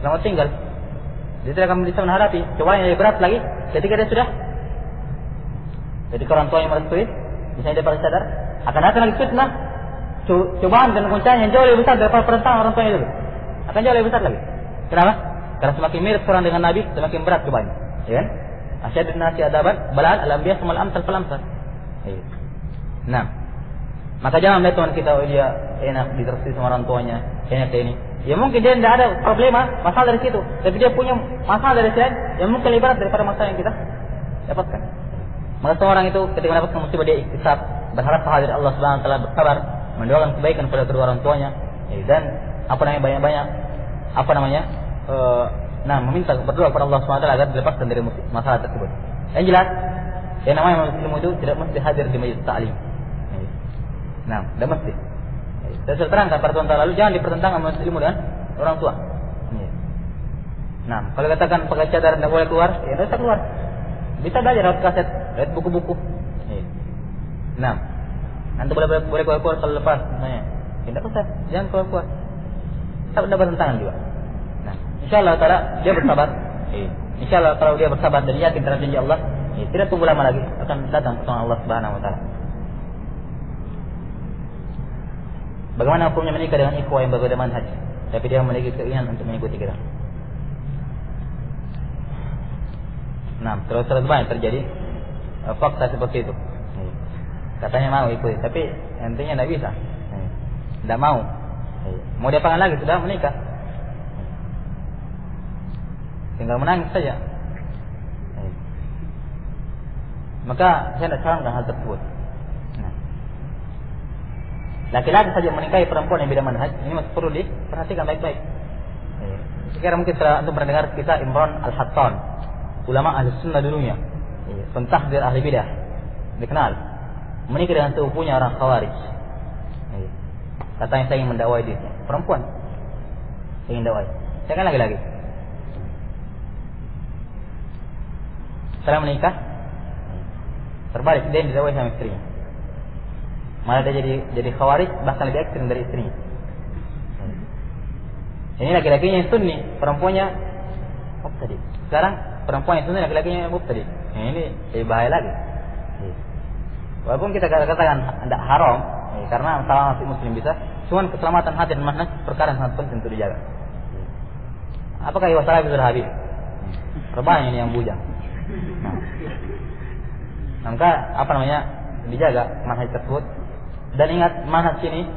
selamat tinggal. Dia tidak akan bisa menghadapi cobaan yang lebih berat lagi ketika dia sudah. Jadi orang tua yang merestui, misalnya dia pada sadar, akan datang lagi fitnah, cobaan dan goncangan yang jauh lebih besar daripada pertentangan orang tuanya dulu. Akan jauh lebih besar lagi. Kenapa? Karena semakin mirip seorang dengan Nabi, semakin berat cobaannya. Ya kan? Asyadun nasi adaban, balaan al-anbiya sumal amsal fal amsal. Nah, maka jangan melihat teman kita, oh dia enak diteruskan sama orang tuanya, enak kayak ini. Ya mungkin dia tidak ada problema, masalah dari situ. Tapi dia punya masalah dari sini yang mungkin lebih berat daripada masalah yang kita dapatkan. Maka seorang itu ketika mendapatkan musibah dia ikhtisab, berharap pahala dari Allah Subhanahu wa taala, bersabar, mendoakan kebaikan pada kedua orang tuanya, dan banyak-banyak meminta berdoa kepada Allah Subhanahu wa taala agar dilepaskan dari masalah tersebut. Yang jelas, yang namanya muslim itu tidak mesti hadir di majelis ta'lim. Nah, tidak mesti. Saya sudah terangkan pada tahun lalu, jangan dipertentangkan majelis ilmu dengan orang tua. Nah, kalau katakan pakai cadar tidak boleh keluar, ya tidak usah keluar. Bisa belajar lewat kaset, lewat buku-buku. Nah, nanti boleh keluar kalau lepas, misalnya. Tidak usah, jangan keluar. Tidak bertentangan juga. Nah, insyaallah taala dia bersabar. Insyaallah kalau dia bersabar dan yakin terhadap janji Allah, tidak tunggu lama lagi akan datang pertolongan Allah Subhanahu wa taala. Bagaimana hukumnya menikah dengan ikhwah yang berbeda manhaj, tapi dia memiliki keinginan untuk mengikuti kita? Nah, terus banyak terjadi fakta seperti itu. Katanya mau ikut, tapi intinya tidak bisa. Tidak mau. Mau diapakan lagi? Sudah menikah. Tinggal menangis saja. Maka saya tidak sarankan hal tersebut. Laki-laki saja menikahi perempuan yang beda manhaj, ini masih perlu diperhatikan baik-baik. Sekarang mungkin setelah untuk mendengar kisah Imran Al-Hattan, ulama ahli sunnah dulunya, pentahdir ahli bidah, dikenal, menikah dengan sepupunya orang Khawarij. Katanya saya ingin mendakwai dia, perempuan, saya ingin dakwai. Saya kan lagi-lagi. Setelah menikah, terbalik dia yang didakwai sama istrinya. Malah dia jadi khawarij, bahkan lebih ekstrim dari istrinya. Ini laki-lakinya yang sunni, perempuannya mubtadi. Sekarang perempuan yang sunni, laki-lakinya mubtadi. Ini lebih bahaya lagi. Walaupun kita katakan tidak haram, karena salah masih muslim bisa, cuman keselamatan hati dan manhaj perkara yang sangat penting untuk dijaga. Apakah Iwasalabi sudah habis? Rebahan ini yang bujang. Maka dijaga manhaj tersebut. Dan ingat manhaj ini,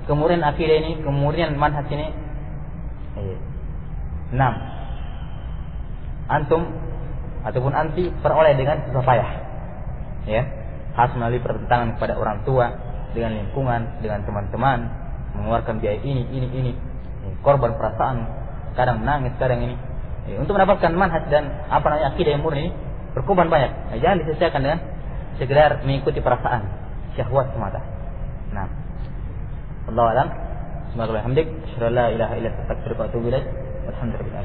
kemudian akidah ini, kemudian manhaj ini. 6. Antum ataupun anti peroleh dengan susah payah. Ya, harus melalui pertentangan kepada orang tua, dengan lingkungan, dengan teman-teman, mengeluarkan biaya ini. Korban perasaan, kadang menangis, kadang ini. Untuk mendapatkan manhaj dan akidah yang murni ini berkorban banyak. Jangan diselesaikan dengan sekedar mengikuti perasaan, syahwat semata. Nah, Allahu a'lam. Subhanallah hamdik, asyhadu an la ilaha illa anta astaghfiruka wa atubu ilaik. Alhamdulillah.